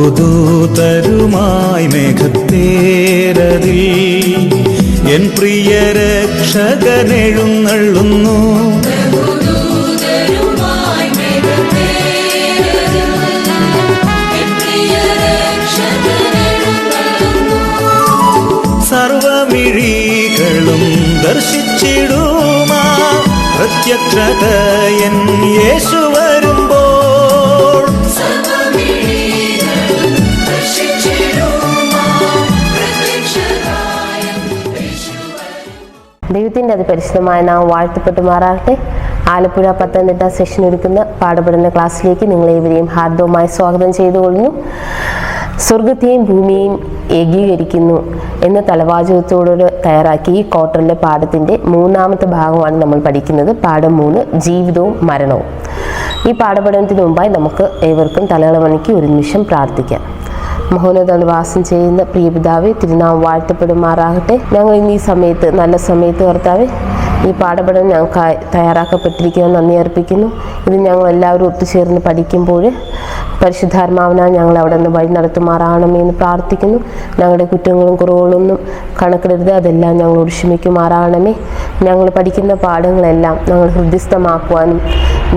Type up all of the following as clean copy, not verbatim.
ബഹുദൂതരുമായി മേഘത്തേരതിൽ N പ്രിയ രക്ഷകനെഴുന്നള്ളുന്നു. സർവമിഴികളും ദർശിച്ചിടുമാ പ്രത്യക്ഷത N യേശു വരുമ്പോൾ. ദൈവത്തിൻ്റെ അതിപരിശുദ്ധമായ നാം വാഴ്ത്തപ്പെട്ടുമാറാകട്ടെ. ആലപ്പുഴ പത്തനംതിട്ട സെഷൻ ഒരുക്കുന്ന പാഠപഠന ക്ലാസ്സിലേക്ക് നിങ്ങളേവരെയും ഹാർദവമായി സ്വാഗതം ചെയ്തുകൊള്ളുന്നു. സ്വർഗത്തെയും ഭൂമിയെയും ഏകീകരിക്കുന്നു എന്ന തലവാചകത്തോട് തയ്യാറാക്കി ഈ ക്വാർട്ടറിലെ പാഠത്തിൻ്റെ മൂന്നാമത്തെ ഭാഗമാണ് നമ്മൾ പഠിക്കുന്നത്. പാഠം 3, ജീവിതവും മരണവും. ഈ പാഠപഠനത്തിന് മുമ്പായി നമുക്ക് ഏവർക്കും തലകള വണക്കി ഒരു നിമിഷം പ്രാർത്ഥിക്കാം. മഹോന്നതങ്ങളിൽ വാസം ചെയ്യുന്ന പ്രിയപിതാവേ, തിരുനാമം വാഴ്ത്തപ്പെടുമാറാകട്ടെ. ഞങ്ങൾ ഇന്ന് ഈ സമയത്ത്, നല്ല സമയത്ത് കർത്താവേ, ഈ പാഠപഠനം ഞങ്ങൾക്കായി തയ്യാറാക്കപ്പെട്ടിരിക്കുന്ന നന്ദി അർപ്പിക്കുന്നു. ഇത് ഞങ്ങൾ എല്ലാവരും ഒത്തുചേർന്ന് പഠിക്കുമ്പോൾ പരിശുദ്ധാത്മാവിനാൽ ഞങ്ങൾ അവിടെ നിന്ന് വഴി നടത്തുമാറാകണമെന്ന് പ്രാർത്ഥിക്കുന്നു. ഞങ്ങളുടെ കുറ്റങ്ങളും കുറവുകളൊന്നും കണക്കിടരുത്, അതെല്ലാം ഞങ്ങളോട് ക്ഷമിക്കുമാറാകണമേ. ഞങ്ങൾ പഠിക്കുന്ന പാഠങ്ങളെല്ലാം ഞങ്ങൾ ഹൃദ്യസ്ഥമാക്കുവാനും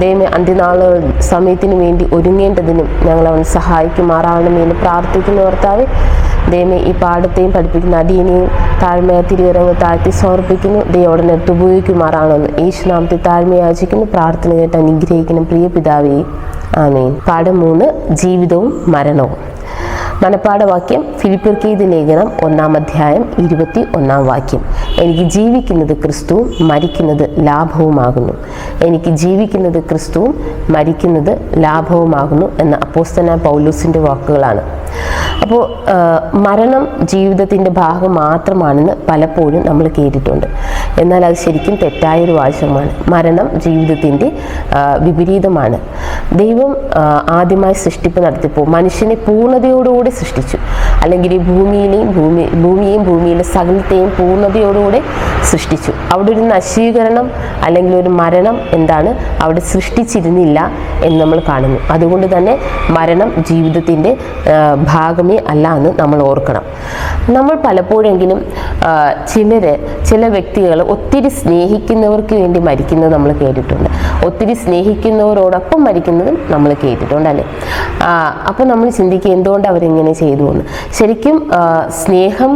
ദൈവമേ അന്ത്യനാളുകൾ സമയത്തിന് വേണ്ടി ഒരുങ്ങേണ്ടതിനും ഞങ്ങൾ അവൻ സഹായിക്കുമാറാകണമെന്ന് പ്രാർത്ഥിക്കുന്നു. കർത്താവേ, ദൈവമേ ഈ പാഠത്തെയും പഠിപ്പിക്കുന്ന അടിയനെയും താഴ്മയ തിരുവരങ്ങ് താഴ്ത്തി സമർപ്പിക്കുന്നു. ദൈവം നേരത്തെ ഉപയോഗിക്കുമാറാണെന്ന് യേശുനാമത്തിൽ താഴ്മയാചിക്കുന്നു. പ്രാർത്ഥന കേട്ട് അനുഗ്രഹിക്കണം പ്രിയ പിതാവേ, ആമേൻ. പാഠം 3, ജീവിതവും മരണവും. മനപ്പാഠവാക്യം ഫിലിപ്പിയർക്ക് എഴുതിയ ലേഖനം 1-ാം അധ്യായം 21-ാം വാക്യം. എനിക്ക് ജീവിക്കുന്നത് ക്രിസ്തുവും മരിക്കുന്നത് ലാഭവുമാകുന്നു. എനിക്ക് ജീവിക്കുന്നത് ക്രിസ്തുവും മരിക്കുന്നത് ലാഭവുമാകുന്നു എന്ന അപ്പോസ്തലനായ പൗലോസിൻ്റെ വാക്കുകളാണ്. അപ്പോൾ മരണം ജീവിതത്തിൻ്റെ ഭാഗം മാത്രമാണെന്ന് പലപ്പോഴും നമ്മൾ കേട്ടിട്ടുണ്ട്. എന്നാൽ അത് ശരിക്കും തെറ്റായൊരു വാചകമാണ്. മരണം ജീവിതത്തിൻ്റെ വിപരീതമാണ്. ദൈവം ആദ്യമായി സൃഷ്ടിപ്പ് നടത്തിയപ്പോൾ മനുഷ്യനെ പൂർണ്ണതയോടുകൂടി സൃഷ്ടിച്ചു. അല്ലെങ്കിൽ ഈ ഭൂമിയെയും ഭൂമിയിലെ സകലത്തെയും പൂർണ്ണതയോടുകൂടി സൃഷ്ടിച്ചു. അവിടെ ഒരു നശീകരണം അല്ലെങ്കിൽ ഒരു മരണം അവിടെ സൃഷ്ടിച്ചിരുന്നില്ല എന്ന് നമ്മൾ കാണുന്നു. അതുകൊണ്ട് തന്നെ മരണം ജീവിതത്തിൻ്റെ ഭാഗമേ അല്ല എന്ന് നമ്മൾ ഓർക്കണം. നമ്മൾ പലപ്പോഴെങ്കിലും ചില വ്യക്തികൾ ഒത്തിരി സ്നേഹിക്കുന്നവർക്ക് വേണ്ടി മരിക്കുന്നത് നമ്മൾ കേട്ടിട്ടുണ്ട്. ഒത്തിരി സ്നേഹിക്കുന്നവരോടൊപ്പം മരിക്കുന്നതും നമ്മൾ കേട്ടിട്ടുണ്ട്, അല്ലേ? അപ്പോൾ നമ്മൾ ചിന്തിക്കുക എന്തുകൊണ്ട് അവരെങ്ങനെ ചെയ്തു എന്ന്. ശരിക്കും സ്നേഹം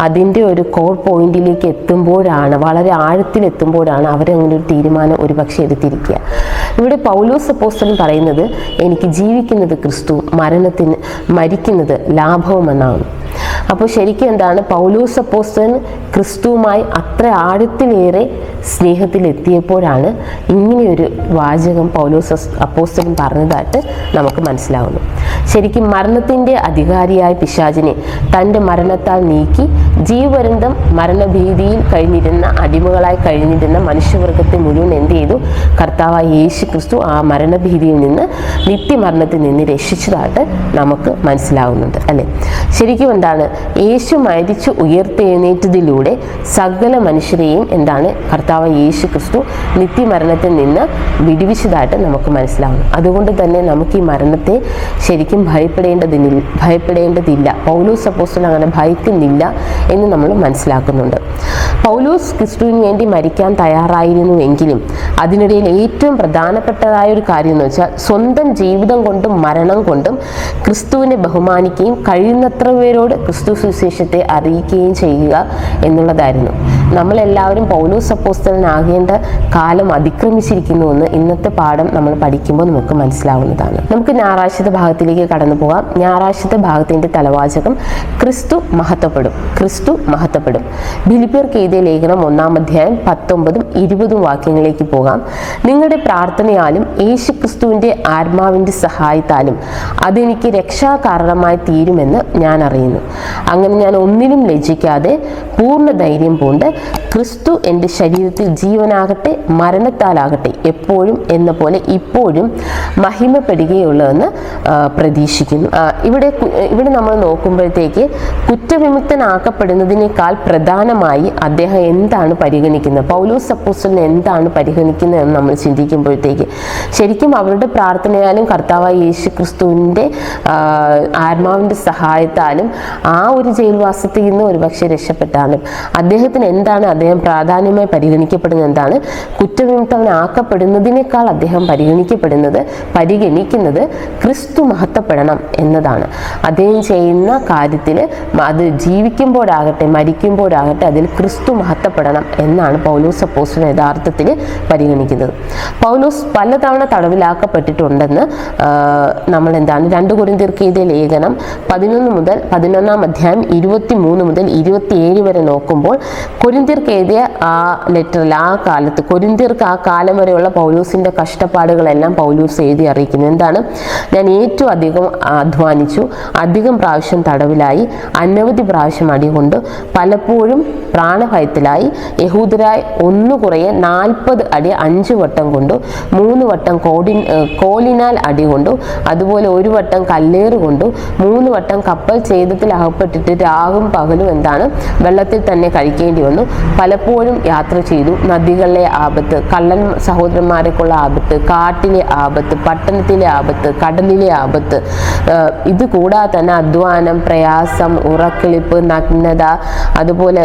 അതിൻ്റെ ഒരു കോർ പോയിന്റിലേക്ക് എത്തുമ്പോഴാണ്, വളരെ ആഴത്തിലെത്തുമ്പോഴാണ് അവരങ്ങനെ ഒരു തീരുമാനം ഒരു പക്ഷേ എടുത്തിരിക്കുക. ഇവിടെ പൗലോസ് അപ്പോസ്തലൻ പറയുന്നത് എനിക്ക് ജീവിക്കുന്നത് ക്രിസ്തു, മരിക്കുന്നത് ലാഭവുമെന്നാണ്. അപ്പോൾ ശരിക്കും പൗലോസ് അപ്പോസ്തലൻ ക്രിസ്തുവുമായി അത്ര ആഴത്തിലേറെ സ്നേഹത്തിലെത്തിയപ്പോഴാണ് ഇങ്ങനെയൊരു വാചകം പൗലോസ് അപ്പോസ്തലൻ പറഞ്ഞതായിട്ട് നമുക്ക് മനസ്സിലാവുന്നു. ശരിക്കും മരണത്തിൻ്റെ അധികാരിയായ പിശാചിനെ തൻ്റെ മരണത്താൽ നീക്കി ജീവപര്യന്തം മരണഭീതിയിൽ അടിമകളായി കഴിഞ്ഞിരുന്ന മനുഷ്യവർഗത്തെ മുഴുവൻ എന്ത് ചെയ്തു? കർത്താവായ യേശു ക്രിസ്തു ആ മരണഭീതിയിൽ നിന്ന്, നിത്യമരണത്തിൽ നിന്ന് രക്ഷിച്ചതായിട്ട് നമുക്ക് മനസ്സിലാവുന്നുണ്ട്, അല്ലേ? ശരിക്കും യേശു മരിച്ചു ഉയർത്തെഴുന്നേറ്റതിലൂടെ സകല മനുഷ്യരെയും കർത്താവ് യേശു ക്രിസ്തു നിത്യമരണത്തിൽ നിന്ന് വിടുവിച്ചതായിട്ട് നമുക്ക് മനസ്സിലാവുന്നു. അതുകൊണ്ട് തന്നെ നമുക്ക് ഈ മരണത്തെ ശരിക്കും ഭയപ്പെടേണ്ടതില്ല. പൗലോസ് അപ്പോസ്തലൻ അങ്ങനെ ഭയക്കുന്നില്ല എന്ന് നമ്മൾ മനസ്സിലാക്കുന്നുണ്ട്. പൗലോസ് ക്രിസ്തുവിന് വേണ്ടി മരിക്കാൻ തയ്യാറായിരുന്നുവെങ്കിലും അതിനിടയിൽ ഏറ്റവും പ്രധാനപ്പെട്ടതായ ഒരു കാര്യം എന്ന് വെച്ചാൽ സ്വന്തം ജീവിതം കൊണ്ടും മരണം കൊണ്ടും ക്രിസ്തുവിനെ ബഹുമാനിക്കുകയും കഴിയുന്നത്ര പേരോട് ക്രിസ്തു സുവിശേഷത്തെ അറിയിക്കുകയും ചെയ്യുക എന്നുള്ളതായിരുന്നു. നമ്മളെല്ലാവരും പൗലോസ് അപ്പോസ്തലനാകേണ്ട കാലം അതിക്രമിച്ചിരിക്കുന്നുവെന്ന് ഇന്നത്തെ പാഠം നമ്മൾ പഠിക്കുമ്പോൾ നമുക്ക് മനസ്സിലാവുന്നതാണ്. നമുക്ക് ഞായറാഴ്ചത്തെ ഭാഗത്തിലേക്ക് കടന്നു പോകാം. ഞായറാഴ്ചത്തെ ഭാഗത്തിൻ്റെ തലവാചകം ക്രിസ്തു മഹത്വപ്പെടും. ക്രിസ്തു മഹത്വപ്പെടും. ഫിലിപ്പിയർക്ക് എഴുതിയ ലേഖനം 1-ാം അധ്യായം 19-ഉം 20-ഉം വാക്യങ്ങളിലേക്ക് പോകാം. നിങ്ങളുടെ പ്രാർത്ഥനയാലും യേശു ക്രിസ്തുവിൻ്റെ ആത്മാവിൻ്റെ സഹായത്താലും അതെനിക്ക് രക്ഷാകാരണമായി തീരുമെന്ന് ഞാൻ അറിയുന്നു. അങ്ങനെ ഞാൻ ഒന്നിനും ലജ്ജിക്കാതെ പൂർണ്ണ ധൈര്യം പൂണ്ട് ക്രിസ്തു എൻ്റെ ശരീരത്തിൽ ജീവനാകട്ടെ മരണത്താലാകട്ടെ എപ്പോഴും എന്ന പോലെ ഇപ്പോഴും മഹിമപ്പെടുകയുള്ളതെന്ന് പ്രതീക്ഷിക്കുന്നു. ഇവിടെ നമ്മൾ നോക്കുമ്പോഴത്തേക്ക് കുറ്റവിമുക്തനാക്കപ്പെടുന്നതിനേക്കാൾ പ്രധാനമായി അദ്ദേഹം എന്താണ് പരിഗണിക്കുന്നത്, പൗലോസ് അപ്പോസ്തലൻ എന്താണ് പരിഗണിക്കുന്നത് എന്ന് നമ്മൾ ചിന്തിക്കുമ്പോഴത്തേക്ക് ശരിക്കും അവരുടെ പ്രാർത്ഥനയാലും കർത്താവായ യേശു ക്രിസ്തുവിൻ്റെ ആത്മാവിൻ്റെ സഹായത്താലും ആ ഒരു ജയിൽവാസത്തിൽ നിന്ന് ഒരുപക്ഷെ രക്ഷപ്പെട്ടാലും അദ്ദേഹത്തിന് എന്താണ് അദ്ദേഹം പ്രാധാന്യമായി പരിഗണിക്കപ്പെടുന്നത്, എന്താണ് കുറ്റവിമുക്തനാക്കപ്പെടുന്നതിനേക്കാൾ അദ്ദേഹം പരിഗണിക്കുന്നത് ക്രിസ്തു മഹത്വപ്പെടണം എന്നതാണ്. അദ്ദേഹം ചെയ്യുന്ന കാര്യത്തിൽ അത് ജീവിക്കുമ്പോഴാകട്ടെ മരിക്കുമ്പോഴാകട്ടെ അതിൽ ക്രിസ്തു മഹത്വപ്പെടണം എന്നാണ് പൗലോസ് അപ്പോസ്തലൻ യഥാർത്ഥത്തിൽ പരിഗണിക്കുന്നത്. പൗലോസ് പലതവണ തടവിലാക്കപ്പെട്ടിട്ടുണ്ടെന്ന് നമ്മൾ 2 കൊരിന്ത്യർക്ക് എഴുതിയ ലേഖനം 11 അധ്യായം 23 മുതൽ 27 വരെ നോക്കുമ്പോൾ കൊരിന്ത്യർക്ക് എഴുതിയ ആ ലെറ്ററിൽ ആ കാലത്ത് കൊരിന്ത്യർക്ക് ആ കാലം വരെയുള്ള പൗലോസിന്റെ കഷ്ടപ്പാടുകളെല്ലാം പൗലോസ് എഴുതി അറിയിക്കുന്നു. എന്താണ്? ഞാൻ ഏറ്റവും അധികം അധ്വാനിച്ചു, അധികം പ്രാവശ്യം തടവിലായി, അനവധി പ്രാവശ്യം അടികൊണ്ട്, പലപ്പോഴും പ്രാണഭയത്തിലായി, യഹൂദരായി ഒന്നുകുറയെ 40 അടി 5 വട്ടം കൊണ്ടു, 3 വട്ടം കോലിനാൽ അടി കൊണ്ടു, അതുപോലെ 1 വട്ടം കല്ലേറ് കൊണ്ടു, 3 വട്ടം കപ്പൽ ഛേദത്തിൽ അകപ്പെട്ടിട്ട് രാവും പകലും വെള്ളത്തിൽ തന്നെ കഴിക്കേണ്ടി വന്നു. പലപ്പോഴും യാത്ര ചെയ്തു. നദികളിലെ ആപത്ത്, കള്ളൻ സഹോദരന്മാരെക്കുള്ള ആപത്ത്, കാട്ടിലെ ആപത്ത്, പട്ടണത്തിലെ ആപത്ത്, കടലിലെ ആപത്ത്, ഇത് കൂടാതെ തന്നെ അധ്വാനം, പ്രയാസം, ഉറക്കിളിപ്പ്, നഗ്നത, അതുപോലെ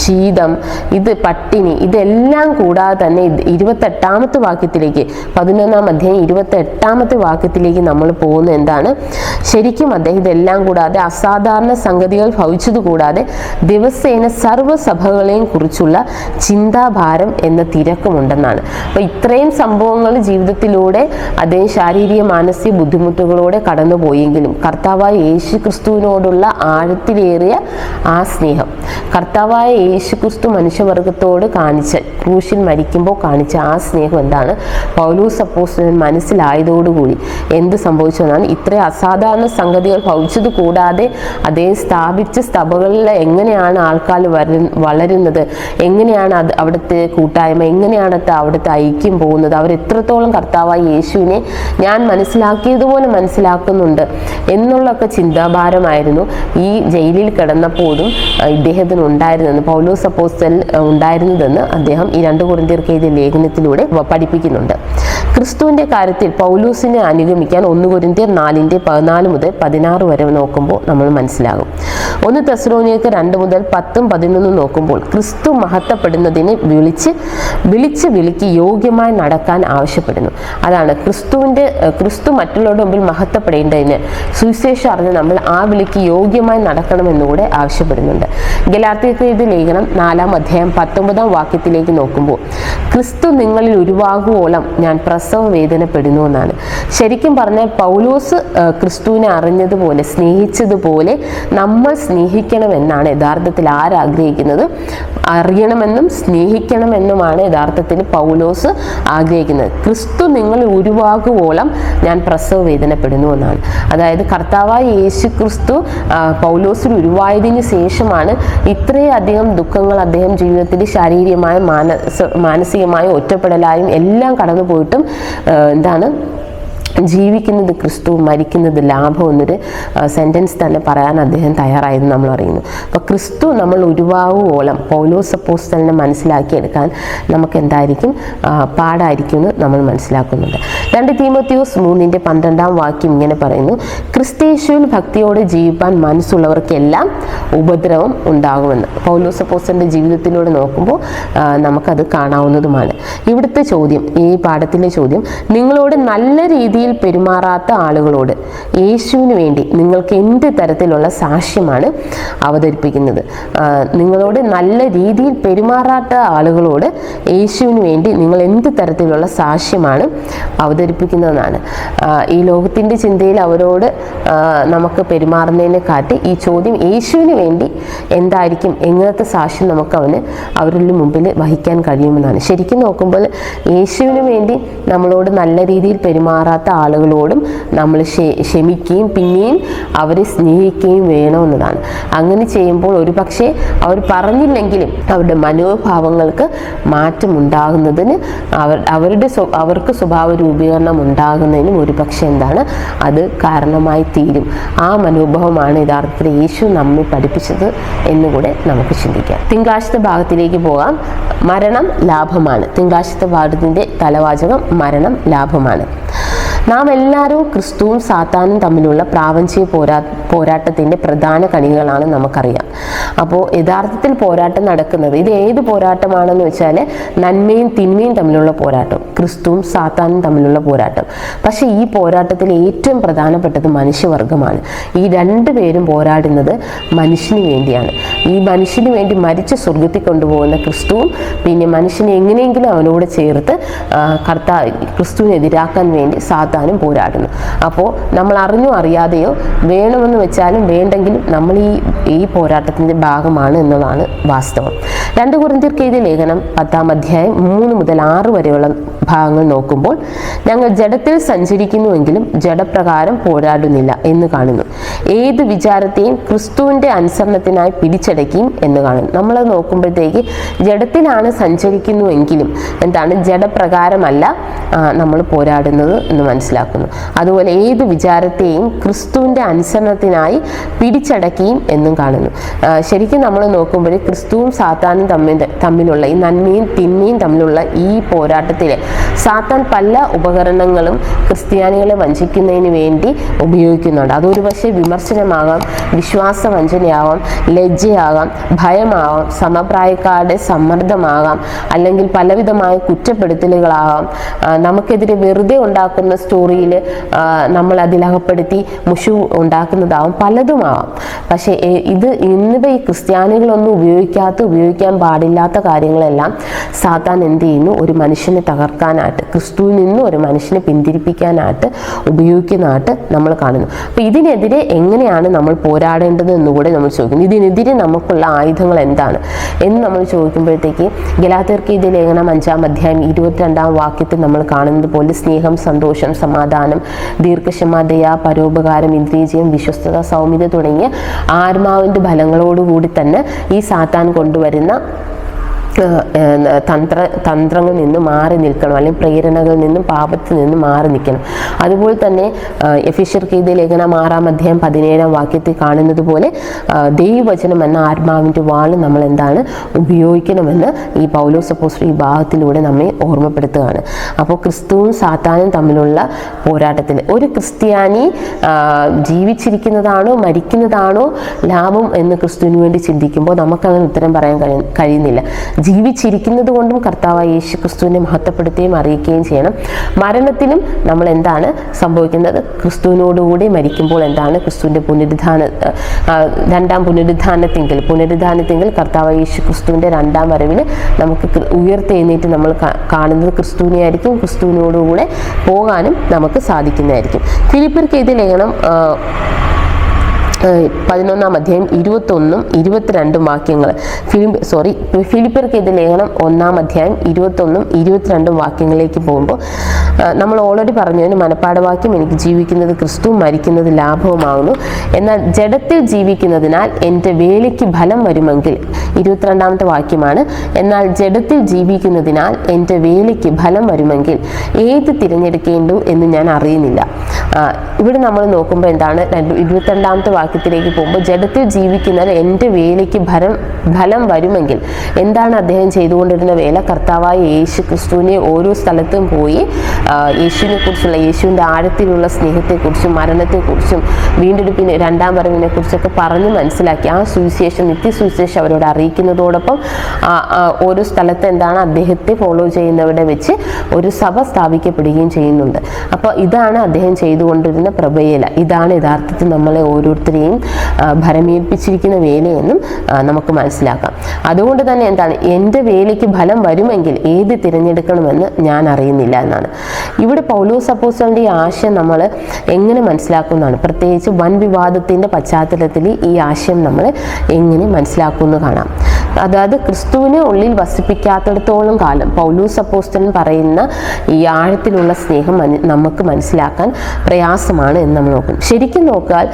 ശീതം, പട്ടിണി, ഇതെല്ലാം കൂടാതെ തന്നെ 28-ാമത്തെ വാക്യത്തിലേക്ക് 11-ാം അധ്യായം 28-ാമത്തെ വാക്യത്തിലേക്ക് നമ്മൾ പോകുന്നത് എന്താണ്? ശരിക്കും അദ്ദേഹം ഇതെല്ലാം കൂടാതെ അസാധാരണ സംഗതികൾ ഭവിച്ചത് കൂടാതെ ദിവസേന സർവ്വസഭകളെയും കുറിച്ചുള്ള ചിന്താഭാരം എന്ന തിരക്കുമുണ്ടെന്നാണ്. അപ്പോൾ ഇത്രയും സംഭവങ്ങൾ ജീവിതത്തിലൂടെ അദ്ദേഹം ശാരീരിക മാനസിക ബുദ്ധിമുട്ടുകളോടെ കടന്നുപോയെങ്കിലും കർത്താവായ യേശു ക്രിസ്തുവിനോടുള്ള ആഴത്തിലേറിയ ആ സ്നേഹം, കർത്താവായ യേശു ക്രിസ്തു മനുഷ്യവർഗത്തോട് കാണിച്ച, ക്രൂശിൽ മരിക്കുമ്പോൾ കാണിച്ച ആ സ്നേഹം എന്താണ്? പൗലോസ് അപ്പോസ്തലൻ മനസ്സിലായതോടുകൂടി എന്ത് സംഭവിച്ചതെന്നാണ്, ഇത്രയും അസാധാരണ സംഗതികൾ ഭവിച്ചത് കൂടാതെ അദ്ദേഹം സ്ഥാപിച്ച സഭകളിൽ എങ്ങനെയാണ് ആൾക്കാർ വളരുന്നത്, എങ്ങനെയാണ് അവിടുത്തെ കൂട്ടായ്മ, എങ്ങനെയാണ് അവിടുത്തെ ഐക്യം പോകുന്നത്, അവരെത്രത്തോളം കർത്താവായ യേശുവിനെ ഞാൻ മനസ്സിലാക്കിയതുപോലെ മനസ്സിലാക്കുന്നുണ്ട് എന്നുള്ളൊക്കെ ചിന്താഭാരമായിരുന്നു ഈ ജയിലിൽ കിടന്നപ്പോഴും ഇദ്ദേഹത്തിന് ഉണ്ടായിരുന്നെന്ന്, പൗലോസ് അപ്പോസ്തലൻ ഉണ്ടായിരുന്നതെന്ന് അദ്ദേഹം ഈ 2 കൊരിന്ത്യർക്ക് എഴുതിയ ലേഖനത്തിലൂടെ പഠിപ്പിക്കുന്നുണ്ട്. ക്രിസ്തുവിൻ്റെ കാര്യത്തിൽ പൗലോസിനെ അനുഗമിക്കാൻ 1 കൊരിന്ത്യർ 4:14 മുതൽ 16 വരെ നോക്കുമ്പോൾ നമ്മൾ മനസ്സിലാകും. 1 തെസ്സലോനിക്കർ 2 മുതൽ 10-11 നോക്കുമ്പോൾ ക്രിസ്തു മഹത്വപ്പെടുന്നതിന് വിളിക്ക് യോഗ്യമായി നടക്കാൻ ആവശ്യപ്പെടുന്നു. അതാണ് ക്രിസ്തു മറ്റുള്ളവരുടെ മുമ്പിൽ മഹത്വപ്പെടേണ്ടതിന് സുവിശേഷം അറിഞ്ഞ് നമ്മൾ ആ വിളിക്ക് യോഗ്യമായി നടക്കണമെന്നുകൂടെ ആവശ്യപ്പെടുന്നുണ്ട്. ഗലാത്യർക്ക് എഴുതിയ ലേഖനം 4-ാം അധ്യായം 19-ാം വാക്യത്തിലേക്ക് നോക്കുമ്പോൾ ക്രിസ്തു നിങ്ങളിൽ ഉരുവാകുവോളം ഞാൻ പ്രസവ വേദനപ്പെടുന്നു എന്നാണ്. ശരിക്കും പറഞ്ഞാൽ പൗലോസ് ക്രിസ്തുവിനെ അറിഞ്ഞതുപോലെ സ്നേഹിച്ചതുപോലെ നമ്മൾ സ്നേഹിക്കണമെന്നാണ് യഥാർത്ഥത്തിൽ ആരാഗ്രഹിക്കുന്നത്. അറിയണമെന്നും സ്നേഹിക്കണമെന്നുമാണ് യഥാർത്ഥത്തിൽ പൗലോസ് ആഗ്രഹിക്കുന്നത്. ക്രിസ്തു നിങ്ങൾ ഉരുവാകുവോളം ഞാൻ പ്രസവ വേദനപ്പെടുന്നു എന്നാണ്. അതായത് കർത്താവായ യേശു ക്രിസ്തു പൗലോസിൽ ഉരുവായതിന് ശേഷമാണ് ഇത്രയധികം ദുഃഖങ്ങൾ അദ്ദേഹം ജീവിതത്തിൽ ശാരീരികമായ മാനസികമായ ഒറ്റപ്പെടലായും എല്ലാം കടന്നു പോയിട്ടും ജീവിക്കുന്നത് ക്രിസ്തു, മരിക്കുന്നത് ലാഭം എന്നൊരു സെൻറ്റൻസ് തന്നെ പറയാൻ അദ്ദേഹം തയ്യാറായെന്ന് നമ്മൾ അറിയുന്നു. അപ്പോൾ ക്രിസ്തു നമ്മൾ ഉരുവാകുവോളം പൗലോസ് അപ്പോസ്തലനെ മനസ്സിലാക്കിയെടുക്കാൻ നമുക്ക് എന്തായിരിക്കും പാടായിരിക്കും എന്ന് നമ്മൾ മനസ്സിലാക്കുന്നുണ്ട്. 2 തീമോത്തിയോസ് 3:12 വാക്യം ഇങ്ങനെ പറയുന്നു: ക്രിസ്തയേശുവിൽ ഭക്തിയോടെ ജീവിപ്പാൻ മനസ്സുള്ളവർക്കെല്ലാം ഉപദ്രവം ഉണ്ടാകുമെന്ന്. പൗലോസ് അപ്പോസ്തലൻ്റെ ജീവിതത്തിലൂടെ നോക്കുമ്പോൾ നമുക്കത് കാണാവുന്നതുമാണ്. ഇവിടുത്തെ ചോദ്യം, ഈ പാഠത്തിലെ ചോദ്യം, നിങ്ങളോട് നല്ല രീതിയിൽ പെരുമാറാത്ത ആളുകളോട് യേശുവിന് വേണ്ടി നിങ്ങൾക്ക് എന്ത് തരത്തിലുള്ള സാക്ഷ്യമാണ് അവതരിപ്പിക്കുന്നത്? നിങ്ങളോട് നല്ല രീതിയിൽ പെരുമാറാത്ത ആളുകളോട് യേശുവിന് വേണ്ടി നിങ്ങൾ എന്ത് തരത്തിലുള്ള സാക്ഷ്യമാണ് അവതരിപ്പിക്കുന്നതെന്നാണ്. ഈ ലോകത്തിൻ്റെ ചിന്തയിൽ അവരോട് നമുക്ക് പെരുമാറുന്നതിനെ കാട്ടി ഈ ചോദ്യം യേശുവിന് വേണ്ടി എന്തായിരിക്കും, എങ്ങനത്തെ സാക്ഷ്യം നമുക്ക് അവരുടെ മുമ്പിൽ വഹിക്കാൻ കഴിയുമെന്നാണ്. ശരിക്കും നോക്കുമ്പോൾ യേശുവിന് വേണ്ടി നമ്മളോട് നല്ല രീതിയിൽ പെരുമാറാത്ത ആളുകളോടും നമ്മൾ ക്ഷമിക്കുകയും പിന്നെയും അവരെ സ്നേഹിക്കുകയും വേണമെന്നതാണ്. അങ്ങനെ ചെയ്യുമ്പോൾ ഒരുപക്ഷെ അവർ പറഞ്ഞില്ലെങ്കിലും അവരുടെ മനോഭാവങ്ങൾക്ക് മാറ്റമുണ്ടാകുന്നതിന് അവർക്ക് സ്വഭാവ രൂപീകരണം ഉണ്ടാകുന്നതിനും ഒരുപക്ഷെ എന്താണ് അത് കാരണമായി തീരും. ആ മനോഭാവമാണ് യഥാർത്ഥത്തിൽ യേശു നമ്മെ പഠിപ്പിച്ചത് എന്നുകൂടെ നമുക്ക് ചിന്തിക്കാം. തിങ്കളാഴ്ചത്തെ ഭാഗത്തിലേക്ക് പോകാം. മരണം ലാഭമാണ്. തിങ്കളാഴ്ചത്തെ ഭാഗത്തിൻ്റെ തലവാചകം മരണം ലാഭമാണ്. നാം എല്ലാവരും ക്രിസ്തുവും സാത്താനും തമ്മിലുള്ള പ്രാപഞ്ചിക പോരാട്ടത്തിൻ്റെ പ്രധാന കണികളാണ് നമുക്കറിയാം. അപ്പോൾ യഥാർത്ഥത്തിൽ പോരാട്ടം നടക്കുന്നത് ഇത് ഏത് പോരാട്ടമാണെന്ന് വെച്ചാൽ നന്മയും തിന്മയും തമ്മിലുള്ള പോരാട്ടം, ക്രിസ്തുവും സാത്താനും തമ്മിലുള്ള പോരാട്ടം. പക്ഷേ ഈ പോരാട്ടത്തിൽ ഏറ്റവും പ്രധാനപ്പെട്ടത് മനുഷ്യവർഗമാണ്. ഈ രണ്ടുപേരും പോരാടുന്നത് മനുഷ്യന് വേണ്ടിയാണ്. ഈ മനുഷ്യന് വേണ്ടി മരിച്ച് സ്വർഗത്തിൽ കൊണ്ടുപോകുന്ന ക്രിസ്തുവും പിന്നെ മനുഷ്യനെ എങ്ങനെയെങ്കിലും അവനോട് ചേർത്ത് ക്രിസ്തുവിനെ എതിരാക്കാൻ വേണ്ടി സാത്താനും പോരാടുന്നു. അപ്പോൾ നമ്മൾ അറിഞ്ഞോ അറിയാതെയോ വേണമെന്ന് വെച്ചാലും വേണ്ടെങ്കിലും നമ്മൾ ഈ പോരാട്ടത്തിൻ്റെ ഭാഗമാണ് എന്നതാണ് വാസ്തവം. 2 കൊരിന്ത്യർക്ക് എഴുതിയ ലേഖനം 10-ാം അധ്യായം 3 മുതൽ 6 വരെയുള്ള ഭാഗങ്ങൾ നോക്കുമ്പോൾ ഞങ്ങൾ ജഡത്തിൽ സഞ്ചരിക്കുന്നുവെങ്കിലും ജഡപ്രകാരം പോരാടുന്നില്ല എന്ന് കാണുന്നു. ഏത് വിചാരത്തെയും ക്രിസ്തുവിൻ്റെ അനുസരണത്തിനായി പിടിച്ചടക്കുകയും എന്ന് കാണുന്നു. നമ്മൾ നോക്കുമ്പോഴത്തേക്ക് ജഡത്തിലാണ് സഞ്ചരിക്കുന്നുവെങ്കിലും എന്താണ് ജഡപ്രകാരമല്ല നമ്മൾ പോരാടുന്നത് എന്ന് മനസ്സിലാക്കുന്നു. അതുപോലെ ഏത് വിചാരത്തെയും ക്രിസ്തുവിൻ്റെ അനുസരണത്തിനായി പിടിച്ചടക്കുകയും എന്നും കാണുന്നു. ശരിക്കും നമ്മൾ നോക്കുമ്പോൾ ക്രിസ്തുവും സാത്താനും തമ്മിലുള്ള ഈ നന്മയും തിന്മയും തമ്മിലുള്ള ഈ പോരാട്ടത്തിൽ സാത്താൻ പല ഉപകരണങ്ങളും ക്രിസ്ത്യാനികളെ വഞ്ചിക്കുന്നതിന് വേണ്ടി ഉപയോഗിക്കുന്നുണ്ട്. അതൊരു പക്ഷേ വിമർശനമാകാം, വിശ്വാസവഞ്ചനയാവാം, ലജ്ജയാകാം, ഭയമാവാം, സമപ്രായക്കാരുടെ സമ്മർദ്ദമാകാം, അല്ലെങ്കിൽ പലവിധമായ കുറ്റപ്പെടുത്തലുകളാകാം, നമുക്കെതിരെ വെറുതെ ഉണ്ടാക്കുന്ന സ്റ്റോറിയിൽ നമ്മൾ അതിലകപ്പെടുത്തി മുഷു ഉണ്ടാക്കുന്നതാവാം, പലതുമാവാം. പക്ഷേ ഇന്നിപ്പോൾ ഈ ക്രിസ്ത്യാനികളൊന്നും ഉപയോഗിക്കാൻ പാടില്ലാത്ത കാര്യങ്ങളെല്ലാം സാത്താൻ എന്ത് ചെയ്യുന്നു? ഒരു മനുഷ്യനെ തകർക്കാനായിട്ട്, ക്രിസ്തുവിൽ നിന്ന് ഒരു മനുഷ്യനെ പിന്തിരിപ്പിക്കാനായിട്ട് ഉപയോഗിക്കുന്നതായിട്ട് നമ്മൾ കാണുന്നു. അപ്പോൾ ഇതിനെതിരെ എങ്ങനെയാണ് നമ്മൾ പോരാടേണ്ടത് എന്നുകൂടെ നമ്മൾ ചോദിക്കുന്നു. ഇതിനെതിരെ നമുക്കുള്ള ആയുധങ്ങൾ എന്താണ് എന്ന് നമ്മൾ ചോദിക്കുമ്പോഴത്തേക്ക് ഗലാത്യർക്ക് എഴുതിയ ലേഖനം 5-ാം അധ്യായം 22-ാം വാക്യത്തിൽ നമ്മൾ കാണുന്നത് പോലെ സ്നേഹം, സന്തോഷം, സമാധാനം, ദീർഘക്ഷമ, ദയ, പരോപകാരം, ഇന്ദ്രിയജയം, വിശ്വസ്തത, സൗമ്യത തുടങ്ങിയ ആത്മാവിൻ്റെ ഫലങ്ങളോടുകൂടി തന്നെ ഈ സാത്താൻ കൊണ്ടുവരുന്ന തന്ത്രങ്ങളിൽ നിന്ന് മാറി നിൽക്കണം, അല്ലെങ്കിൽ പ്രേരണകളിൽ നിന്നും പാപത്തിൽ നിന്നും മാറി നിൽക്കണം. അതുപോലെ തന്നെ എഫെസ്യർക്ക് എഴുതിയ ലേഖനം 6-ാം അധ്യായം 17-ാം വാക്യത്തിൽ കാണുന്നത് പോലെ ദൈവവചനം എന്ന ആത്മാവിൻ്റെ വാൾ നമ്മൾ എന്താണ് ഉപയോഗിക്കണമെന്ന് ഈ പൗലോസ് അപ്പോസ്തലൻ ഈ ഭാഗത്തിലൂടെ നമ്മെ ഓർമ്മപ്പെടുത്തുകയാണ്. അപ്പോൾ ക്രിസ്തുവും സാത്താനും തമ്മിലുള്ള പോരാട്ടത്തിൽ ഒരു ക്രിസ്ത്യാനി ജീവിച്ചിരിക്കുന്നതാണോ മരിക്കുന്നതാണോ ലാഭം എന്ന് ക്രിസ്തുവിന് വേണ്ടി ചിന്തിക്കുമ്പോൾ നമുക്കങ്ങനെ ഉത്തരം പറയാൻ കഴിയുന്നില്ല. ജീവിച്ചിരിക്കുന്നത് കൊണ്ടും കർത്താവായ യേശു ക്രിസ്തുവിനെ മഹത്വപ്പെടുത്തുകയും അറിയിക്കുകയും ചെയ്യണം. മരണത്തിലും നമ്മൾ എന്താണ് സംഭവിക്കുന്നത്? ക്രിസ്തുവിനോടുകൂടി മരിക്കുമ്പോൾ എന്താണ് ക്രിസ്തുവിൻ്റെ രണ്ടാം പുനരുദ്ധാനത്തിങ്കിൽ കർത്താവായ യേശു ക്രിസ്തുവിൻ്റെ 2ാം വരവിൽ നമുക്ക് ഉയർത്തെഴുന്നേറ്റ് നമ്മൾ കാണുന്നത് ക്രിസ്തുവിനെ ആയിരിക്കും. ക്രിസ്തുവിനോടുകൂടെ പോകാനും നമുക്ക് സാധിക്കുന്നതായിരിക്കും. ഫിലിപ്പിയർക്ക് എഴുതിയ ലേഖനം 11-ാം അധ്യായം 21-ഉം 22-ഉം വാക്യങ്ങൾ ഫിലിപ്പിയർക്ക് എഴുതിയ ലേഖനം 1-ാം അധ്യായം 21-ഉം 22-ഉം വാക്യങ്ങളിലേക്ക് പോകുമ്പോൾ നമ്മൾ ഓൾറെഡി പറഞ്ഞതിന് മനപ്പാഠവാക്യം എനിക്ക് ജീവിക്കുന്നത് ക്രിസ്തു, മരിക്കുന്നത് ലാഭവുമാകുന്നു. എന്നാൽ ജഡത്തിൽ ജീവിക്കുന്നതിനാൽ എൻ്റെ വേലയ്ക്ക് ഫലം വരുമെങ്കിൽ 22-ാമത്തെ വാക്യമാണ്. എന്നാൽ ജഡത്തിൽ ജീവിക്കുന്നതിനാൽ എൻ്റെ വേലയ്ക്ക് ഫലം വരുമെങ്കിൽ ഏത് തിരഞ്ഞെടുക്കേണ്ടു എന്ന് ഞാൻ അറിയുന്നില്ല. ഇവിടെ നമ്മൾ നോക്കുമ്പോൾ എന്താണ് 22-ാമത്തെ വാക്യത്തിലേക്ക് പോകുമ്പോൾ ജഡത്തിൽ ജീവിക്കുന്നത് എൻ്റെ വേലയ്ക്ക് ഫലം വരുമെങ്കിൽ എന്താണ് അദ്ദേഹം ചെയ്തുകൊണ്ടിരുന്ന വേല? കർത്താവായ യേശു ക്രിസ്തുവിനെ ഓരോ സ്ഥലത്തും പോയി യേശുവിനെ കുറിച്ചുള്ള യേശുവിൻ്റെ ആഴത്തിലുള്ള സ്നേഹത്തെക്കുറിച്ചും മരണത്തെക്കുറിച്ചും വീണ്ടെടുപ്പിന് 2ാം വരവിനെ കുറിച്ചൊക്കെ പറഞ്ഞ് മനസ്സിലാക്കി ആ സുവിശേഷം, നിത്യസുവിശേഷം അവരോട് അറിയിക്കുന്നതോടൊപ്പം ഓരോ സ്ഥലത്ത് എന്താണ് അദ്ദേഹത്തെ ഫോളോ ചെയ്യുന്നവരുടെ വെച്ച് ഒരു സഭ സ്ഥാപിക്കപ്പെടുകയും ചെയ്യുന്നുണ്ട്. അപ്പോൾ ഇതാണ് അദ്ദേഹം ചെയ്തു ചെയ്തുകൊണ്ടിരുന്ന പ്രഭയില, ഇതാണ് യഥാർത്ഥത്തിൽ നമ്മളെ ഓരോരുത്തരെയും ഫലമേൽപ്പിച്ചിരിക്കുന്ന വേലയെന്നും നമുക്ക് മനസ്സിലാക്കാം. അതുകൊണ്ട് തന്നെ എന്താണ്, എൻ്റെ വേലയ്ക്ക് ഫലം വരുമെങ്കിൽ ഏത് തിരഞ്ഞെടുക്കണമെന്ന് ഞാൻ അറിയുന്നില്ല എന്നാണ്. ഇവിടെ പൗലോസ് അപ്പോസ്തലന്റെ ഈ ആശയം നമ്മൾ എങ്ങനെ മനസ്സിലാക്കുന്നതാണ്, പ്രത്യേകിച്ച് വൻ വിവാദത്തിൻ്റെ പശ്ചാത്തലത്തിൽ ഈ ആശയം നമ്മൾ എങ്ങനെ മനസ്സിലാക്കുമെന്ന് കാണാം. അതായത് ക്രിസ്തുവിനെ ഉള്ളിൽ വസിപ്പിക്കാത്തിടത്തോളം കാലം പൗലോസ് അപ്പോസ്തലൻ പറയുന്ന ഈ ആഴത്തിലുള്ള സ്നേഹം നമുക്ക് മനസ്സിലാക്കാൻ പ്രയാസമാണ് എന്ന് നമ്മൾ നോക്കും. ശരിക്കും നോക്കിയാൽ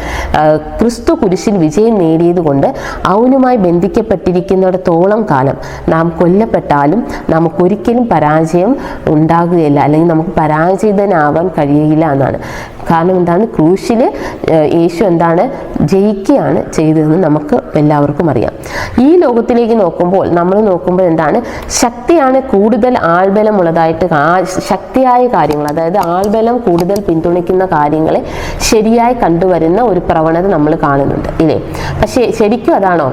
ക്രിസ്തു കുരിശിൽ വിജയം നേടിയത് കൊണ്ട് അവനുമായി ബന്ധിക്കപ്പെട്ടിരിക്കുന്നിടത്തോളം കാലം നാം കൊല്ലപ്പെട്ടാലും നമുക്കൊരിക്കലും പരാജയം ഉണ്ടാകുകയില്ല, അല്ലെങ്കിൽ നമുക്ക് പരാജിതനാവാൻ കഴിയില്ല എന്നാണ്. കാരണം എന്താണ്, ക്രൂശിൽ യേശു എന്താണ് ജയിക്കുകയാണ് ചെയ്തതെന്ന് നമുക്ക് എല്ലാവർക്കും അറിയാം. ഈ ലോകത്തിലേക്ക് നമ്മൾ നോക്കുമ്പോൾ എന്താണ്, ശക്തിയാണ് കൂടുതൽ ആൾബലമുള്ളതായിട്ട്, ശക്തിയായ കാര്യങ്ങൾ, അതായത് ആൾബലം കൂടുതൽ പിന്തുണയ്ക്കുന്ന കാര്യങ്ങളെ ശരിയായി കണ്ടുവരുന്ന ഒരു പ്രവണത നമ്മൾ കാണുന്നുണ്ട് ഇല്ലേ? പക്ഷേ ശരിക്കും അതാണോ?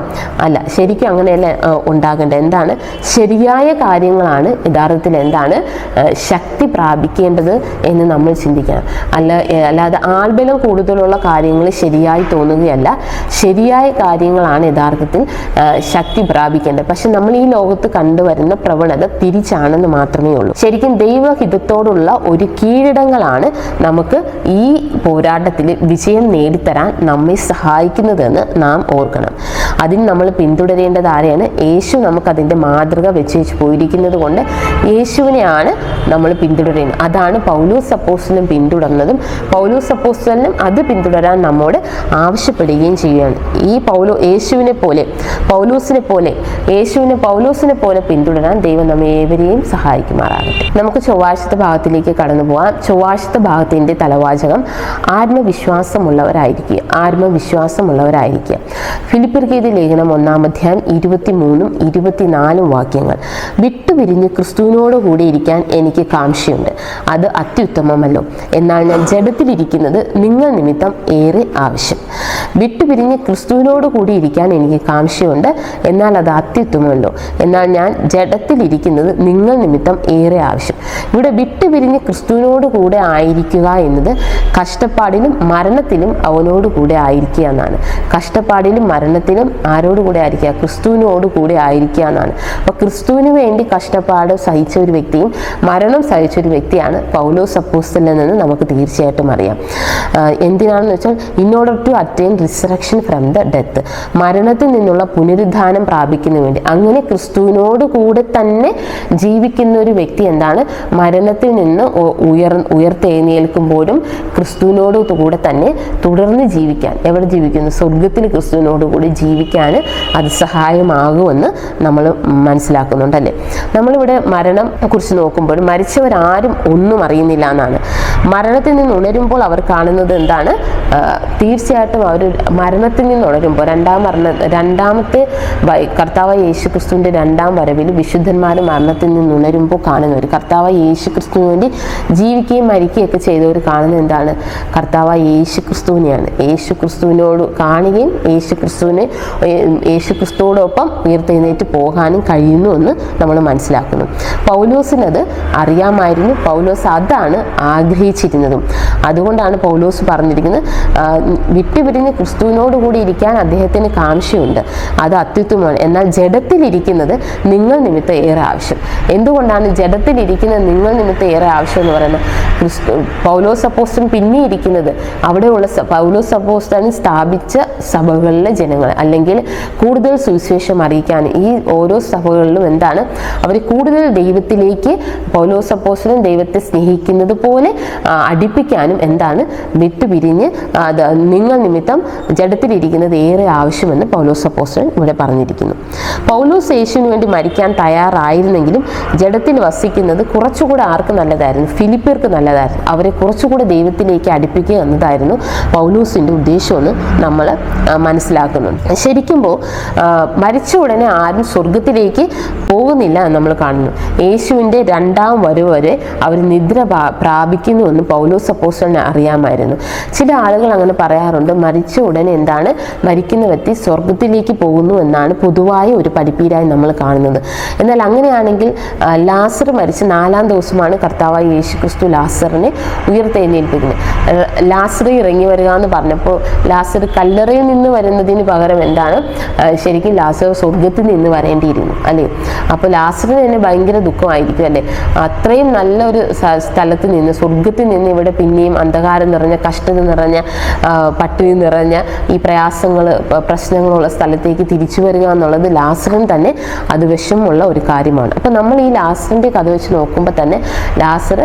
അല്ല, ശരിക്കും അങ്ങനെയല്ല ഉണ്ടാകേണ്ടത്. എന്താണ്, ശരിയായ കാര്യങ്ങളാണ് യഥാർത്ഥത്തിൽ എന്താണ് ശക്തി പ്രാപിക്കേണ്ടത് എന്ന് നമ്മൾ ചിന്തിക്കണം. അല്ലാതെ ആൾബലം കൂടുതലുള്ള കാര്യങ്ങൾ ശരിയായി തോന്നുകയല്ല, ശരിയായ കാര്യങ്ങളാണ് യഥാർത്ഥത്തിൽ ശക്തി പ്രാപിക്കേണ്ടത്. പക്ഷെ നമ്മൾ ഈ ലോകത്ത് കണ്ടുവരുന്ന പ്രവണത തിരിച്ചാണെന്ന് മാത്രമേ ഉള്ളൂ. ശരിക്കും ദൈവഹിതത്തോടുള്ള ഒരു കീഴടങ്ങളാണ് നമുക്ക് ഈ പോരാട്ടത്തിൽ വിജയം നേടിത്തരാൻ നമ്മെ സഹായിക്കുന്നതെന്ന് നാം ഓർക്കണം. അതിന് നമ്മൾ പിന്തുടരേണ്ടത് ആരെയാണ്? യേശു നമുക്കതിൻ്റെ മാതൃക വെച്ച് പോയിരിക്കുന്നത് കൊണ്ട് യേശുവിനെയാണ് നമ്മൾ പിന്തുടരുന്നത്. അതാണ് പൗലോസ് അപ്പോസ്തലൻ പിന്തുടർന്നതും പൗലോസ് അപ്പോസ്തലനും അത് പിന്തുടരാൻ നമ്മോട് ആവശ്യപ്പെടുകയും ചെയ്യുകയാണ്. ഈ യേശുവിനെ പൗലോസിനെ പോലെ പിന്തുടരാൻ ദൈവം നമ്മെ ഏവരെയും സഹായിക്കുമാറാകട്ടെ. നമുക്ക് ചൊവ്വാഴ്ചത്തെ ഭാഗത്തിലേക്ക് കടന്നു പോകാം. ചൊവ്വാഴ്ചത്തെ ഭാഗത്തിൻ്റെ തലവാചകം ആത്മവിശ്വാസമുള്ളവരായിരിക്കുക. ഫിലിപ്പിയർക്കെഴുതിയ ലേഖനം 1-ാം അധ്യായം 23 24 വാക്യങ്ങൾ. വിട്ടുപിരിഞ്ഞ് ക്രിസ്തുവിനോട് കൂടി ഇരിക്കാൻ എനിക്ക് കാംക്ഷയുണ്ട്, അത് അത്യുത്തമമല്ലോ. എന്നാൽ ഞാൻ ജഡത്തിലിരിക്കുന്നത് നിങ്ങൾ നിമിത്തം ഏറെ ആവശ്യം. വിട്ടുപിരിഞ്ഞ് ക്രിസ്തുവിനോട് കൂടി ഇരിക്കാൻ എനിക്ക് കാംക്ഷയുണ്ട്, എന്നാൽ അത് അത്യുത്തമമല്ലോ. എന്നാൽ ഞാൻ ജഡത്തിലിരിക്കുന്നത് നിങ്ങൾ നിമിത്തം ഏറെ ആവശ്യം. ഇവിടെ വിട്ടുപിരിഞ്ഞ് ക്രിസ്തുവിനോട് കൂടെ ആയിരിക്കുക എന്നത് കഷ്ടപ്പാടിലും മരണത്തിലും അവനോട് കൂടെ ആയിരിക്കുക എന്നാണ്. കഷ്ടപ്പാടിലും മരണത്തിലും ആരോടുകൂടെ ആയിരിക്കുക? ക്രിസ്തുവിനോട് കൂടെ ആയിരിക്കുക എന്നാണ്. അപ്പോൾ ക്രിസ്തുവിന് വേണ്ടി കഷ്ടപ്പാട് സഹിച്ച ഒരു വ്യക്തിയും മരണം സഹിച്ച ഒരു വ്യക്തിയാണ് പൗലോസ് അപ്പോസ്തലൻ എന്ന് നമുക്ക് തീർച്ചയായിട്ടും അറിയാം. എന്തിനാണെന്ന് വെച്ചാൽ in order to attain resurrection from the death, മരണത്തിൽ നിന്നുള്ള പുനരുദ്ധാനം പ്രാപിക്കുന്നതിന് വേണ്ടി. അങ്ങനെ ക്രിസ്തുവിനോട് കൂടെ തന്നെ ജീവിക്കുന്ന ഒരു വ്യക്തി എന്താണ്, മരണത്തിൽ നിന്ന് ഉയർത്തെഴുന്നേൽക്കുമ്പോഴും ക്രിസ്തുവിനോട് കൂടെ തന്നെ തുടർന്ന് ജീവിക്കാൻ, എവിടെ ജീവിക്കുന്നു? സ്വർഗത്തിൽ ക്രിസ്തുവിനോട് കൂടി ജീവിക്കാൻ അത് സഹായമാകുമെന്ന് നമ്മൾ മനസ്സിലാക്കുന്നുണ്ടല്ലേ. നമ്മളിവിടെ മരണം കുറിച്ച് നോക്കുമ്പോൾ മരിച്ചവരാരും ഒന്നും അറിയുന്നില്ല എന്നാണ്. മരണത്തിൽ നിന്ന് ഉണരുമ്പോൾ അവർ കാണുന്നത് എന്താണ്? തീർച്ചയായിട്ടും അവർ മരണത്തിൽ നിന്ന് ഉണരുമ്പോൾ രണ്ടാമത്തെ കർത്താവായ യേശു ക്രിസ്തുവിൻ്റെ 2-ാം വരവിൽ വിശുദ്ധന്മാർ മരണത്തിൽ നിന്ന് ഉണരുമ്പോൾ കാണുന്നവർ, കർത്താവായ യേശു ക്രിസ്തുവിന് വേണ്ടി ജീവിക്കുകയും മരിക്കുകയൊക്കെ ചെയ്തവർ കാണുന്നത് എന്താണ്? കർത്താവായ യേശു ക്രിസ്തുവിനെയാണ്. യേശു ക്രിസ്തുവിനോട് കാണുകയും യേശു ക്രിസ്തുവോടൊപ്പം ഉയർത്തെഴുന്നേറ്റ് പോകാനും കഴിയുന്നു എന്ന് നമ്മൾ മനസ്സിലാക്കുന്നു. പൗലോസിനത് അറിയാമായിരുന്നു. പൗലോസ് അതാണ് ആഗ്രഹിച്ചിരുന്നതും. അതുകൊണ്ടാണ് പൗലോസ് പറഞ്ഞിരിക്കുന്നത്, വിട്ടുപിരിഞ്ഞ് ക്രിസ്തുവിനോട് കൂടി ഇരിക്കാൻ അദ്ദേഹത്തിന് കാംക്ഷയുണ്ട്, അത് അത്യുത്തമമാണ്. എന്നാൽ ജഡത്തിലിരിക്കുന്നത് നിങ്ങൾ നിമിത്തം ഏറെ ആവശ്യം. എന്തുകൊണ്ടാണ് ജഡത്തിലിരിക്കുന്നത് നിങ്ങൾ നിമിത്തം ഏറെ ആവശ്യം എന്ന് പറയുന്നത്? പൗലോസ് അപ്പോസ്തലൻ പിന്നെ ഇരിക്കുന്നത് അവിടെയുള്ള പൗലോസ് അപ്പോസ്തലൻ സ്ഥാപിച്ച സഭകളിലെ ജനങ്ങൾ, അല്ലെങ്കിൽ കൂടുതൽ സുവിശേഷം അറിയിക്കാൻ ഈ ഓരോ സഭകളിലും എന്താണ്, അവർ കൂടുതൽ ദൈവത്തിലേക്ക് പൗലോസ് അപ്പോസ്തലൻ ദൈവത്തെ സ്നേഹിക്കുന്നത് പോലെ അടുപ്പിക്കാനും എന്താണ്, വിട്ടുപിരിഞ്ഞ് നിങ്ങൾ നിമിത്തം ജഡത്തിലിരിക്കുന്നത് ഏറെ ആവശ്യമെന്ന് പൗലോസ് അപ്പോസ്തലൻ ഇവിടെ പറഞ്ഞിരിക്കുന്നു. പൗലോസ് യേശുവിന് വേണ്ടി മരിക്കാൻ തയ്യാറായിരുന്നെങ്കിലും ജഡത്തിൽ വസിക്കുന്നത് കുറച്ചുകൂടെ ആർക്ക് നല്ലതായിരുന്നു? ഫിലിപ്പിയർക്ക് നല്ലതായിരുന്നു. അവരെ കുറച്ചുകൂടെ ദൈവത്തിലേക്ക് അടുപ്പിക്കുക എന്നതായിരുന്നു പൗലോസിൻ്റെ ഉദ്ദേശമെന്ന് നമ്മൾ മനസ്സിലാക്കുന്നുണ്ട്. ശരിക്കുമ്പോൾ മരിച്ച ഉടനെ ആരും സ്വർഗത്തിലേക്ക് പോകുന്നില്ല എന്ന് നമ്മൾ കാണുന്നു. യേശുവിൻ്റെ 2-ാം വരവ് വരെ അവർ നിദ്ര പ്രാപിക്കുന്നുവെന്ന് പൗലോസ് അപ്പോസ്തലന് അറിയാമായിരുന്നു. ചില ആളുകൾ അങ്ങനെ പറയാറുണ്ട്, മരിച്ച ഉടനെ എന്താണ്, മരിക്കുന്ന വ്യക്തി സ്വർഗത്തിലേക്ക് പോകുന്നു എന്നാണ് പൊതുവായ ഒരു പഠിപ്പീരായി നമ്മൾ കാണുന്നത്. എന്നാൽ അങ്ങനെയാണെങ്കിൽ ലാസർ മരിച്ച 4-ാം ദിവസമാണ് കർത്താവായ യേശു ക്രിസ്തു ലാസറിനെ ഏൽപ്പിക്കുന്നത്. ലാസർ ഇറങ്ങി വരിക എന്ന് പറഞ്ഞപ്പോൾ ലാസർ കല്ലറയിൽ നിന്ന് വരുന്നതിന് പകരം എന്താണ്, ശരിക്കും ലാസർ സ്വർഗത്തിൽ നിന്ന് വരേണ്ടിയിരുന്നു അല്ലേ. അപ്പോൾ ലാസറിന് തന്നെ ഭയങ്കര ദുഃഖമായിരിക്കും അല്ലേ. അത്രയും നല്ലൊരു സ്ഥലത്ത് നിന്ന്, സ്വർഗത്തിൽ നിന്ന് ഇവിടെ പിന്നെയും അന്ധകാരം നിറഞ്ഞ, കഷ്ടത നിറഞ്ഞ, പട്ടിണി നിറഞ്ഞ, ഈ പ്രശ്നങ്ങളുള്ള സ്ഥലത്തേക്ക് തിരിച്ചു വരിക എന്നുള്ളത് ലാസറിന് തന്നെ അത് വിഷമമുള്ള ഒരു കാര്യമാണ്. അപ്പം നമ്മൾ ഈ ലാസറിൻ്റെ കഥ വെച്ച് നോക്കുമ്പോൾ തന്നെ ലാസർ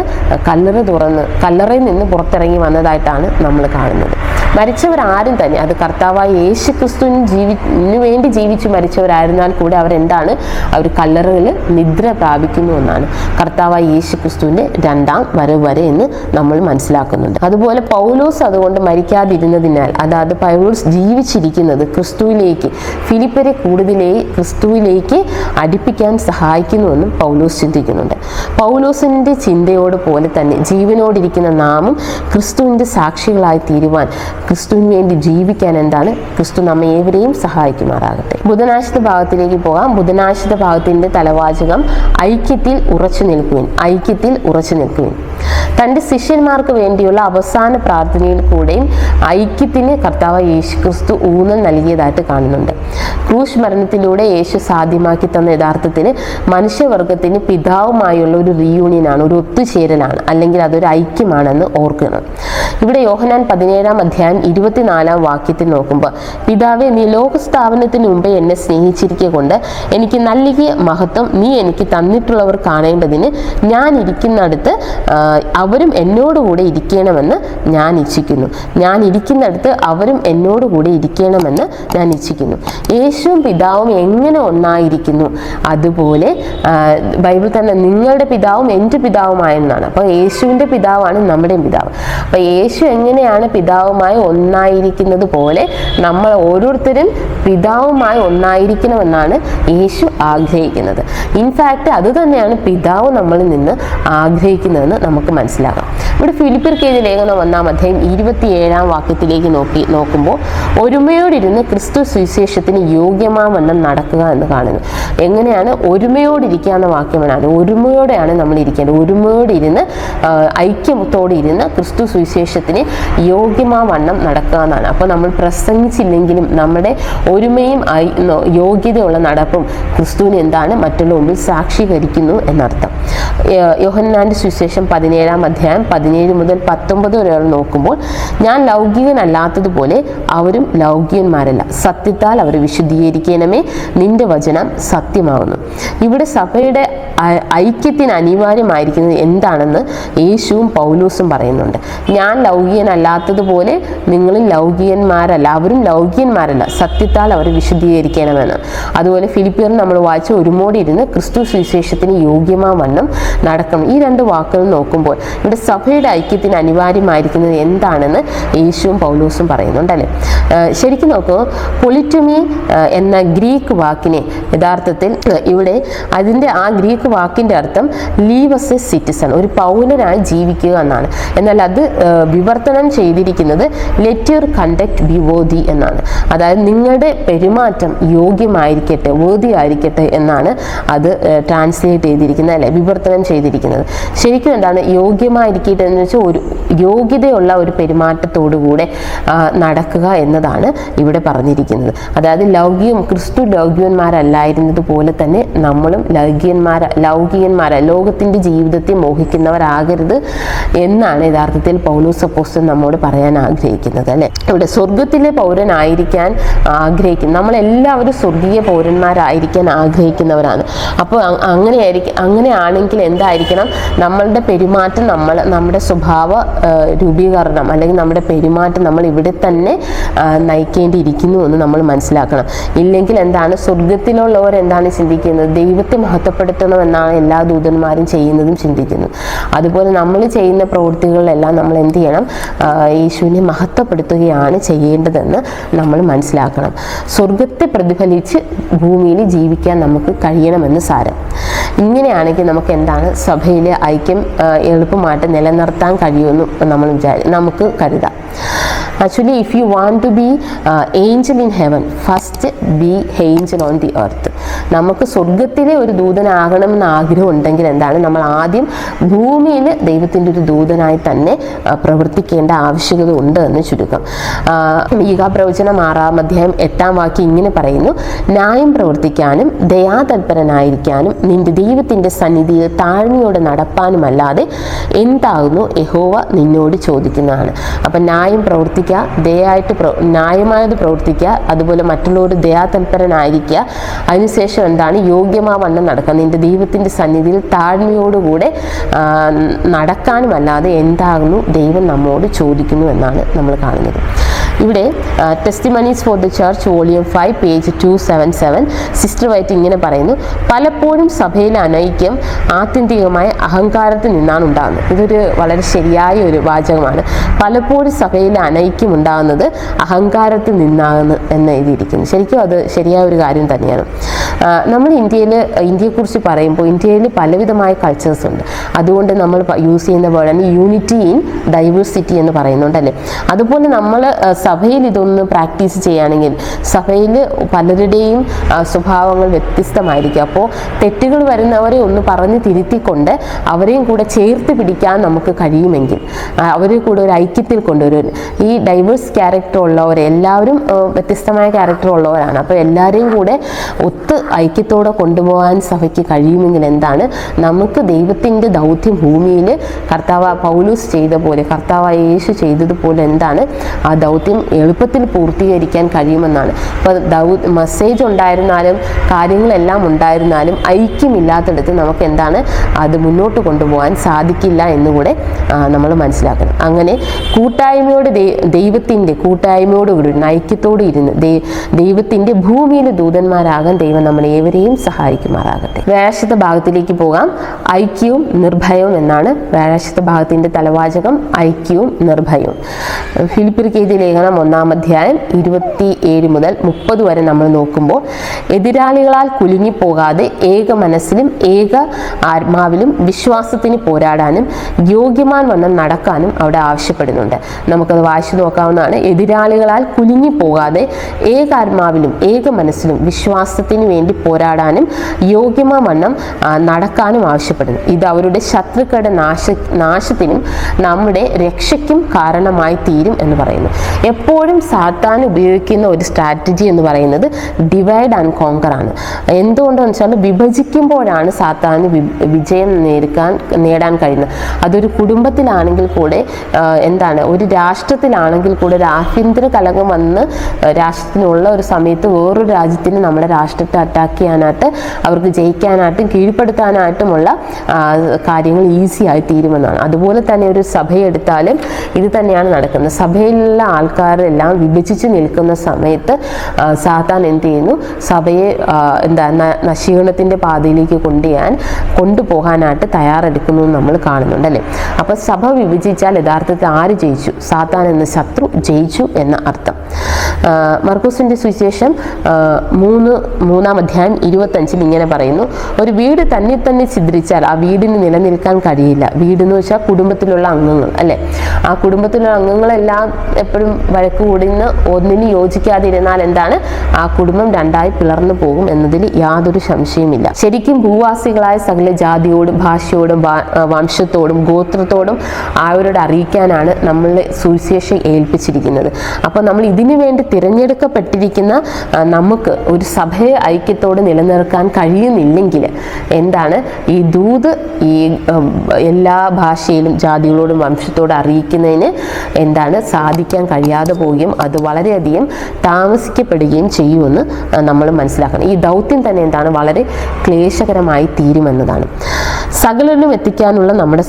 കല്ലറയിൽ നിന്ന് പുറത്തിറങ്ങി വന്നതായിട്ടാണ് നമ്മൾ കാണുന്നത്. മരിച്ചവരാരും തന്നെ, അത് കർത്താവായ യേശു ക്രിസ്തുവിന് വേണ്ടി ജീവിച്ചു മരിച്ചവരായിരുന്നാൽ കൂടെ അവരെന്താണ്, അവർ കല്ലറയിൽ നിദ്ര പ്രാപിക്കുന്നു എന്നാണ് കർത്താവായ യേശു ക്രിസ്തുവിൻ്റെ രണ്ടാം വരവ് വരെ എന്ന് നമ്മൾ മനസ്സിലാക്കുന്നുണ്ട്. അതുപോലെ പൗലോസ് അതുകൊണ്ട് മരിക്കാതിരുന്നതിനാൽ, അതായത് പൗലോസ് ജീവിച്ചിരിക്കുന്നത് ക്രിസ്തുവിലേക്ക്, ഫിലിപ്പരെ കൂടുതലായി ക്രിസ്തുവിലേക്ക് അടുപ്പിക്കാൻ സഹായിക്കുന്നുവെന്നും പൗലോസ് ചിന്തിക്കുന്നുണ്ട്. പൗലോസിൻ്റെ ചിന്തയോട് പോലെ തന്നെ ജീവനോടിരിക്കുന്ന നാമും ക്രിസ്തുവിൻ്റെ സാക്ഷികളായി തീരുവാൻ, ക്രിസ്തുവിന് വേണ്ടി ജീവിക്കാൻ എന്താണ്, ക്രിസ്തു നമ്മെ ഏവരെയും സഹായിക്കുമാറാകട്ടെ. ബുധനാഴ്ചത്തെ ഭാഗത്തിലേക്ക് പോകാം. ബുധനാഴ്ചത്തെ ഭാഗത്തിൻ്റെ തലവാചകം ഐക്യത്തിൽ ഉറച്ചു നിൽക്കുവിൻ, ഐക്യത്തിൽ ഉറച്ചു നിൽക്കുവിൻ. തൻ്റെ ശിഷ്യന്മാർക്ക് വേണ്ടിയുള്ള അവസാന പ്രാർത്ഥനയിൽ കൂടെയും ഐക്യത്തിന് കർത്താവ് യേശു ക്രിസ്തു ഊന്നൽ നൽകിയതായിട്ട് കാണുന്നുണ്ട്. ക്രൂശ് മരണത്തിലൂടെ യേശു സാധ്യമാക്കി തന്ന യഥാർത്ഥത്തിൽ മനുഷ്യവർഗത്തിന് പിതാവുമായുള്ള ഒരു റീയൂണിയനാണ്, ഒരു ഒത്തുചേരലാണ്, അല്ലെങ്കിൽ അതൊരു ഐക്യമാണെന്ന് ഓർക്കണം. ഇവിടെ യോഹന്നാൻ 17-ാം അധ്യായം 24-ാം വാക്യത്തിൽ നോക്കുമ്പോൾ, പിതാവേ, നീ ലോകസ്ഥാപനത്തിന് മുമ്പേ എന്നെ സ്നേഹിച്ചിരിക്കുക കൊണ്ട് എനിക്ക് നൽകിയ മഹത്വം നീ എനിക്ക് തന്നിട്ടുള്ളവർ കാണേണ്ടതിന് ഞാൻ ഇരിക്കുന്നിടത്ത് അവരും എന്നോടുകൂടെ ഇരിക്കണമെന്ന് ഞാൻ ഇച്ഛിക്കുന്നു. ഞാൻ ഇരിക്കുന്നിടത്ത് അവരും എന്നോടുകൂടെ ഇരിക്കണമെന്ന് ഞാൻ ഇച്ഛിക്കുന്നു. യേശുവും പിതാവും എങ്ങനെ ഒന്നായിരിക്കുന്നു അതുപോലെ ബൈബിൾ തന്നെ നിങ്ങളുടെ പിതാവും എൻ്റെ പിതാവുമായെന്നാണ്. അപ്പോൾ യേശുവിൻ്റെ പിതാവാണ് നമ്മുടെയും പിതാവ്. അപ്പോൾ യേശു എങ്ങനെയാണ് പിതാവുമായി ഒന്നായിരിക്കുന്നത് പോലെ നമ്മൾ ഓരോരുത്തരും പിതാവുമായി ഒന്നായിരിക്കണമെന്നാണ് യേശു ആഗ്രഹിക്കുന്നത്. ഇൻഫാക്റ്റ് അത് തന്നെയാണ് പിതാവ് നമ്മളിൽ നിന്ന് ആഗ്രഹിക്കുന്നതെന്ന് നമുക്ക് മനസ്സിലാക്കാം. ഇവിടെ ഫിലിപ്പിയർക്ക് എഴുതിയ ലേഖനം 1-ാം അധ്യായം 27-ാം വാക്യത്തിലേക്ക് നോക്കുമ്പോൾ ഒരുമയോടിരുന്ന് ക്രിസ്തു സുവിശേഷത്തിന് യോഗ്യമാവണ്ണം നടക്കുക എന്ന് കാണുന്നു. എങ്ങനെയാണ് ഒരുമയോടിരിക്കുക എന്ന വാക്യമാണ്. ഒരുമയോടെയാണ് നമ്മൾ ഇരിക്കേണ്ടത്. ഒരുമയോടിരുന്ന് ഐക്യത്തോടെ ഇരുന്ന് ക്രിസ്തു സുവിശേഷത്തിന് യോഗ്യമാവണ്ണം നടക്കുക എന്നാണ്. അപ്പോൾ നമ്മൾ പ്രസംഗിച്ചില്ലെങ്കിലും നമ്മുടെ ഒരുമയും യോഗ്യതയുള്ള നടപ്പും ക്രിസ്തുവിന് എന്താണ്, മറ്റുള്ള മുമ്പിൽ സാക്ഷീകരിക്കുന്നു എന്നർത്ഥം. യോഹന്നാന്റെ സുവിശേഷം 17-ാം അധ്യായം 17 മുതൽ 19 വരെ നോക്കുമ്പോൾ, ഞാൻ ലൗകികനല്ലാത്തതുപോലെ അവരും ലൗകികന്മാരല്ല, സത്യത്താൽ അവർ വിശുദ്ധീകരിക്കണമേ, നിന്റെ വചനം സത്യമാകുന്നു. ഇവിടെ സഭയുടെ ഐക്യത്തിന് അനിവാര്യമായിരിക്കുന്നത് എന്താണെന്ന് യേശുവും പൗലോസും പറയുന്നുണ്ട്. ഞാൻ ലൗകികനല്ലാത്തതുപോലെ നിങ്ങളിൽ ലൗകികന്മാരല്ല, അവരും ലൗകികന്മാരല്ല, സത്യത്താൽ അവർ വിശുദ്ധീകരിക്കണമെന്ന്. അതുപോലെ ഫിലിപ്പിയർ നമ്മൾ വായിച്ച് ഒരുമോടിയിരുന്ന് ക്രിസ്തു സുവിശേഷത്തിന് യോഗ്യമാവണ്ണം നടക്കണം. ഈ രണ്ട് വാക്കുകൾ നോക്കുമ്പോൾ ഇവിടെ സഭയുടെ ഐക്യത്തിന് അനിവാര്യമായിരിക്കുന്നത് എന്താണെന്ന് യേശുവും പൗലോസും പറയുന്നുണ്ടല്ലേ. ശരിക്കും നോക്കുമ്പോൾ പൊളിറ്റമി എന്ന ഗ്രീക്ക് വാക്കിനെ യഥാർത്ഥത്തിൽ ഇവിടെ അതിൻ്റെ ആ ഗ്രീക്ക് വാക്കിൻ്റെ അർത്ഥം ലീവ് എസ് എ സിറ്റിസൺ, ഒരു പൗരനായി ജീവിക്കുക എന്നാണ്. എന്നാൽ അത് വിവർത്തനം ചെയ്തിരിക്കുന്നത് let your conduct B worthy എന്നാണ്. അതായത് നിങ്ങളുടെ പെരുമാറ്റം യോഗ്യമായിരിക്കട്ടെ, വേർതി ആയിരിക്കട്ടെ എന്നാണ് അത് ട്രാൻസ്ലേറ്റ് ചെയ്തിരിക്കുന്നത് അല്ലെ, വിവർത്തനം ചെയ്തിരിക്കുന്നത്. ശരിക്കും എന്താണ് യോഗ്യമായിരിക്കട്ടെ എന്ന് വെച്ചാൽ ഒരു യോഗ്യതയുള്ള ഒരു പെരുമാറ്റത്തോടുകൂടെ നടക്കുക എന്നതാണ് ഇവിടെ പറഞ്ഞിരിക്കുന്നത്. അതായത് ക്രിസ്തു ലൗകികന്മാരല്ലായിരുന്നത് പോലെ തന്നെ നമ്മളും ലൗകികന്മാര ലോകത്തിൻ്റെ ജീവിതത്തെ മോഹിക്കുന്നവരാകരുത് എന്നാണ് യഥാർത്ഥത്തിൽ പൗലോസ് അപ്പോസ്തലൻ നമ്മോട് പറയാൻ ആഗ്രഹിക്കുന്നത് അല്ലെ. ഇവിടെ സ്വർഗത്തിലെ പൗരനായിരിക്കാൻ ആഗ്രഹിക്കുന്നു. നമ്മളെല്ലാവരും സ്വർഗീയ പൗരന്മാരായിരിക്കാൻ ആഗ്രഹിക്കുന്നവരാണ്. അപ്പോൾ അങ്ങനെയാണെങ്കിൽ എന്തായിരിക്കണം നമ്മളുടെ പെരുമാറ്റം, നമ്മുടെ സ്വഭാവ രൂപീകരണം അല്ലെങ്കിൽ നമ്മുടെ പെരുമാറ്റം നമ്മൾ ഇവിടെ തന്നെ നയിക്കേണ്ടിയിരിക്കുന്നു എന്ന് നമ്മൾ മനസ്സിലാക്കണം. ഇല്ലെങ്കിൽ എന്താണ്, സ്വർഗത്തിലുള്ളവർ എന്താണ് ചിന്തിക്കുന്നത്, ദൈവത്തെ മഹത്വപ്പെടുത്തണമെന്നാണ് എല്ലാ ദൂതന്മാരും ചെയ്യുന്നതും ചിന്തിക്കുന്നത്. അതുപോലെ നമ്മൾ ചെയ്യുന്ന പ്രവൃത്തികളിലെല്ലാം നമ്മൾ എന്ത് ചെയ്യണം, യേശുവിനെ മഹത്വപ്പെടുത്തുകയാണ് ചെയ്യേണ്ടതെന്ന് നമ്മൾ മനസ്സിലാക്കണം. സ്വർഗത്തെ പ്രതിഫലിച്ച് ഭൂമിയിൽ ജീവിക്കാൻ നമുക്ക് കഴിയണമെന്ന് സാരം. ഇങ്ങനെയാണെങ്കിൽ നമുക്ക് എന്താണ്, സഭയിലെ ഐക്യം എളുപ്പമായിട്ട് നിലനിർത്താൻ കഴിയുമെന്ന് നമുക്ക് കരുതാം. Actually, if you want to be angel in heaven, first be angel on the earth. നമുക്ക് സ്വർഗത്തിലെ ഒരു ദൂതനാകണമെന്ന് ആഗ്രഹം ഉണ്ടെങ്കിൽ എന്താണ്, നമ്മൾ ആദ്യം ഭൂമിയിൽ ദൈവത്തിൻ്റെ ഒരു ദൂതനായി തന്നെ പ്രവർത്തിക്കേണ്ട ആവശ്യകത ഉണ്ട് എന്ന് ചുരുക്കം. മീഖാ പ്രവചനം 6-ാം അധ്യായം 8-ാം വാക്യം ഇങ്ങനെ പറയുന്നു: ന്യായം പ്രവർത്തിക്കാനും ദയാതൽപരനായിരിക്കാനും നിന്റെ ദൈവത്തിൻ്റെ സന്നിധിയിൽ താഴ്മയോടെ നടപ്പാനുമല്ലാതെ എന്താകുന്നു യഹോവ നിന്നോട് ചോദിക്കുന്നതാണ്. അപ്പം ന്യായം പ്രവർത്തിക്കുക, ന്യായമായത് പ്രവർത്തിക്കുക, അതുപോലെ മറ്റുള്ളവർ ദയാതൽപരനായിരിക്കുക. അതിനുശേഷം എന്താണ്, യോഗ്യമാവണ്ണം നടക്കുക, നിന്റെ ദൈവത്തിൻ്റെ സന്നിധിയിൽ താഴ്മയോടുകൂടെ നടക്കാനുമല്ലാതെ എന്താകുന്നു ദൈവം നമ്മോട് ചോദിക്കുന്നു എന്നാണ് നമ്മൾ കാണുന്നത്. ഇവിടെ testimonies for the church volume 5 page 277 sister white ഇങ്ങനെ പറയുന്നു: പലപ്പോഴും സഭയിലെ അനൈക്യം ആത്യന്തികമായ അഹങ്കാരത്തിൽ നിന്നാണ് ഉണ്ടാകുന്നത്. ഇതൊരു വളരെ ശരിയായ ഒരു വാചകമാണ്. പലപ്പോഴും സഭയിലെ അനൈക്യം ഉണ്ടാകുന്നത് അഹങ്കാരത്തിൽ നിന്നാകുന്നു എന്ന് എഴുതിയിരിക്കുന്നു. ശരിക്കും അത് ശരിയായ ഒരു കാര്യം തന്നെയാണ്. നമ്മൾ ഇന്ത്യയെക്കുറിച്ച് പറയുമ്പോൾ ഇന്ത്യയിൽ പലവിധമായ കൾച്ചേഴ്സ് ഉണ്ട്. അതുകൊണ്ട് നമ്മൾ യൂസ് ചെയ്യുന്ന വേർഡാണ് യൂണിറ്റി ഇൻ ഡൈവേഴ്സിറ്റി എന്ന് പറയുന്നുണ്ടല്ലേ. അതുപോലെ നമ്മൾ സഭയിൽ ഇതൊന്ന് പ്രാക്ടീസ് ചെയ്യുകയാണെങ്കിൽ സഭയിൽ പലരുടെയും സ്വഭാവങ്ങൾ വ്യത്യസ്തമായിരിക്കും. അപ്പോൾ തെറ്റുകൾ വരുന്നവരെ ഒന്ന് പറഞ്ഞ് തിരുത്തിക്കൊണ്ട് അവരെയും കൂടെ ചേർത്ത് പിടിക്കാൻ നമുക്ക് കഴിയുമെങ്കിൽ അവരെ കൂടെ ഒരു ഐക്യത്തിൽ കൊണ്ടുവരും. ഈ ഡൈവേഴ്സ് ക്യാരക്ടർ ഉള്ളവർ എല്ലാവരും വ്യത്യസ്തമായ ക്യാരക്ടർ ഉള്ളവരാണ്. അപ്പോൾ എല്ലാവരെയും കൂടെ ഒത്ത് ഐക്യത്തോടെ കൊണ്ടുപോകാൻ സഭയ്ക്ക് കഴിയുമെങ്കിൽ എന്താണ്, നമുക്ക് ദൈവത്തിൻ്റെ ദൗത്യം ഭൂമിയിൽ കർത്താവ് പൗലോസ് ചെയ്ത പോലെ, കർത്താവ് യേശു ചെയ്തതുപോലെ എന്താണ് ആ ദൗത്യം എളുപ്പത്തിൽ പൂർത്തീകരിക്കാൻ കഴിയുമെന്നാണ്. ഇപ്പോൾ മെസ്സേജ് ഉണ്ടായിരുന്നാലും കാര്യങ്ങളെല്ലാം ഉണ്ടായിരുന്നാലും ഐക്യമില്ലാത്തടത്ത് നമുക്ക് എന്താണ് അത് മുന്നോട്ട് കൊണ്ടുപോകാൻ സാധിക്കില്ല എന്നുകൂടെ നമ്മൾ മനസ്സിലാക്കണം. അങ്ങനെ കൂട്ടായ്മയോട് ദൈവത്തിൻ്റെ കൂട്ടായ്മയോടുകൂടി ഐക്യത്തോടെ ഇരുന്ന് ദൈവത്തിൻ്റെ ഭൂമിയിൽ ദൂതന്മാരാകാൻ ദൈവം നമ്മളെ ഏവരെയും സഹായിക്കുമാറാകട്ടെ. വ്യാഴാഴ്ചത്തെ ഭാഗത്തിലേക്ക് പോകാം. ഐക്യവും നിർഭയവും എന്നാണ് വ്യാഴാഴ്ചത്തെ ഭാഗത്തിൻ്റെ തലവാചകം. ഐക്യവും നിർഭയവും. ഫിലിപ്പിയർക്ക് എഴുതിയ ലേഖനം 1-ാം അധ്യായം 27 മുതൽ 30 വരെ നമ്മൾ നോക്കുമ്പോൾ എതിരാളികളാൽ കുലുങ്ങിപ്പോകാതെ ഏക മനസ്സിലും ഏക ആത്മാവിലും വിശ്വാസത്തിന് പോരാടാനും യോഗ്യമാൻ വണ്ണം നടക്കാനും അവിടെ ആവശ്യപ്പെടുന്നുണ്ട്. നമുക്കത് വായിച്ചു നോക്കാവുന്നതാണ്. എതിരാളികളാൽ കുലുങ്ങിപ്പോകാതെ ഏകാത്മാവിലും ഏക മനസ്സിലും വിശ്വാസത്തിന് വേണ്ടി പോരാടാനും യോഗ്യമാൻ വണ്ണം നടക്കാനും ആവശ്യപ്പെടുന്നു. ഇത് അവരുടെ ശത്രുക്കളുടെ നാശത്തിനും നമ്മുടെ രക്ഷയ്ക്കും കാരണമായി തീരും എന്ന് പറയുന്നു. എപ്പോഴും സാത്താൻ ഉപയോഗിക്കുന്ന ഒരു സ്ട്രാറ്റജി എന്ന് പറയുന്നത് ഡിവൈഡ് ആൻഡ് കോങ്കർ ആണ്. എന്തുകൊണ്ടെന്ന് വെച്ചാൽ വിഭജിക്കുമ്പോഴാണ് സാത്താന് വിജയം നേടാൻ കഴിയുന്നത്. അതൊരു കുടുംബത്തിലാണെങ്കിൽ കൂടെ എന്താണ്, ഒരു രാഷ്ട്രത്തിലാണെങ്കിൽ കൂടെ ഒരു ആഭ്യന്തര കലഹം വന്ന് രാഷ്ട്രത്തിനുള്ള ഒരു സമയത്ത് വേറൊരു രാജ്യത്തിന് നമ്മുടെ രാഷ്ട്രത്തെ അറ്റാക്ക് ചെയ്യാനായിട്ട് അവർക്ക് ജയിക്കാനായിട്ടും കീഴ്പ്പെടുത്താനായിട്ടുമുള്ള കാര്യങ്ങൾ ഈസി ആയി തീരുമെന്നാണ്. അതുപോലെ തന്നെ ഒരു സഭയെടുത്താലും ഇത് തന്നെയാണ് നടക്കുന്നത്. സഭയിലുള്ള ആൾക്കാരെല്ലാം വിഭജിച്ച് നിൽക്കുന്ന സമയത്ത് സാത്താൻ എന്ത് ചെയ്യുന്നു, സഭയെ നശീകരണത്തിൻ്റെ പാതയിലേക്ക് കൊണ്ടുപോകാനായിട്ട് തയ്യാറെടുക്കുന്നു എന്ന് നമ്മൾ കാണുന്നുണ്ട് അല്ലേ. അപ്പോൾ സഭ വിഭജിച്ചാൽ യഥാർത്ഥത്തിൽ ആര് ജയിച്ചു? സാത്താൻ എന്ന ശത്രു ജയിച്ചു എന്ന അർത്ഥം. മർക്കോസിൻ്റെ സുവിശേഷം 3-ാം അധ്യായം 25 ഇങ്ങനെ പറയുന്നു: ഒരു വീട് തന്നെ ഛിദ്രിച്ചാൽ ആ വീടിന് നിലനിൽക്കാൻ കഴിയില്ല. വീടെന്ന് വെച്ചാൽ കുടുംബത്തിലുള്ള അംഗങ്ങൾ അല്ലേ. ആ കുടുംബത്തിലുള്ള അംഗങ്ങളെല്ലാം എപ്പോഴും വഴക്ക് കൂടിന്ന് ഒന്നിന് യോജിക്കാതിരുന്നാൽ എന്താണ്, ആ കുടുംബം രണ്ടായി പിളർന്നു പോകും എന്നതിൽ യാതൊരു സംശയമില്ല. ശരിക്കും ഭൂവാസികളായ സകല ജാതിയോടും ഭാഷയോടും വംശത്തോടും ഗോത്രത്തോടും അവരോട് അറിയിക്കാനാണ് നമ്മളെ സുവിശേഷം ഏൽപ്പിച്ചിരിക്കുന്നത്. അപ്പോൾ നമ്മൾ ഇതിനു വേണ്ടി തിരഞ്ഞെടുക്കപ്പെട്ടിരിക്കുന്ന നമുക്ക് ഒരു സഭയെ ഐക്യത്തോടെ നിലനിർത്താൻ കഴിയുന്നില്ലെങ്കിൽ എന്താണ്, ഈ ദൂത് ഈ എല്ലാ ഭാഷയിലും ജാതികളോടും വംശത്തോടും അറിയിക്കുന്നതിന് എന്താണ് സാധിക്കാൻ കഴിയാതെ പോവുകയും അത് വളരെയധികം താമസിക്കപ്പെടുകയും ചെയ്യുമെന്ന് നമ്മൾ മനസ്സിലാക്കണം. ഈ ദൗത്യം തന്നെ എന്താണ് വളരെ ക്ലേശകരമായി തീരുമെന്നതാണ്. സകലരിലും എത്തിക്കാനുള്ള നമ്മുടെ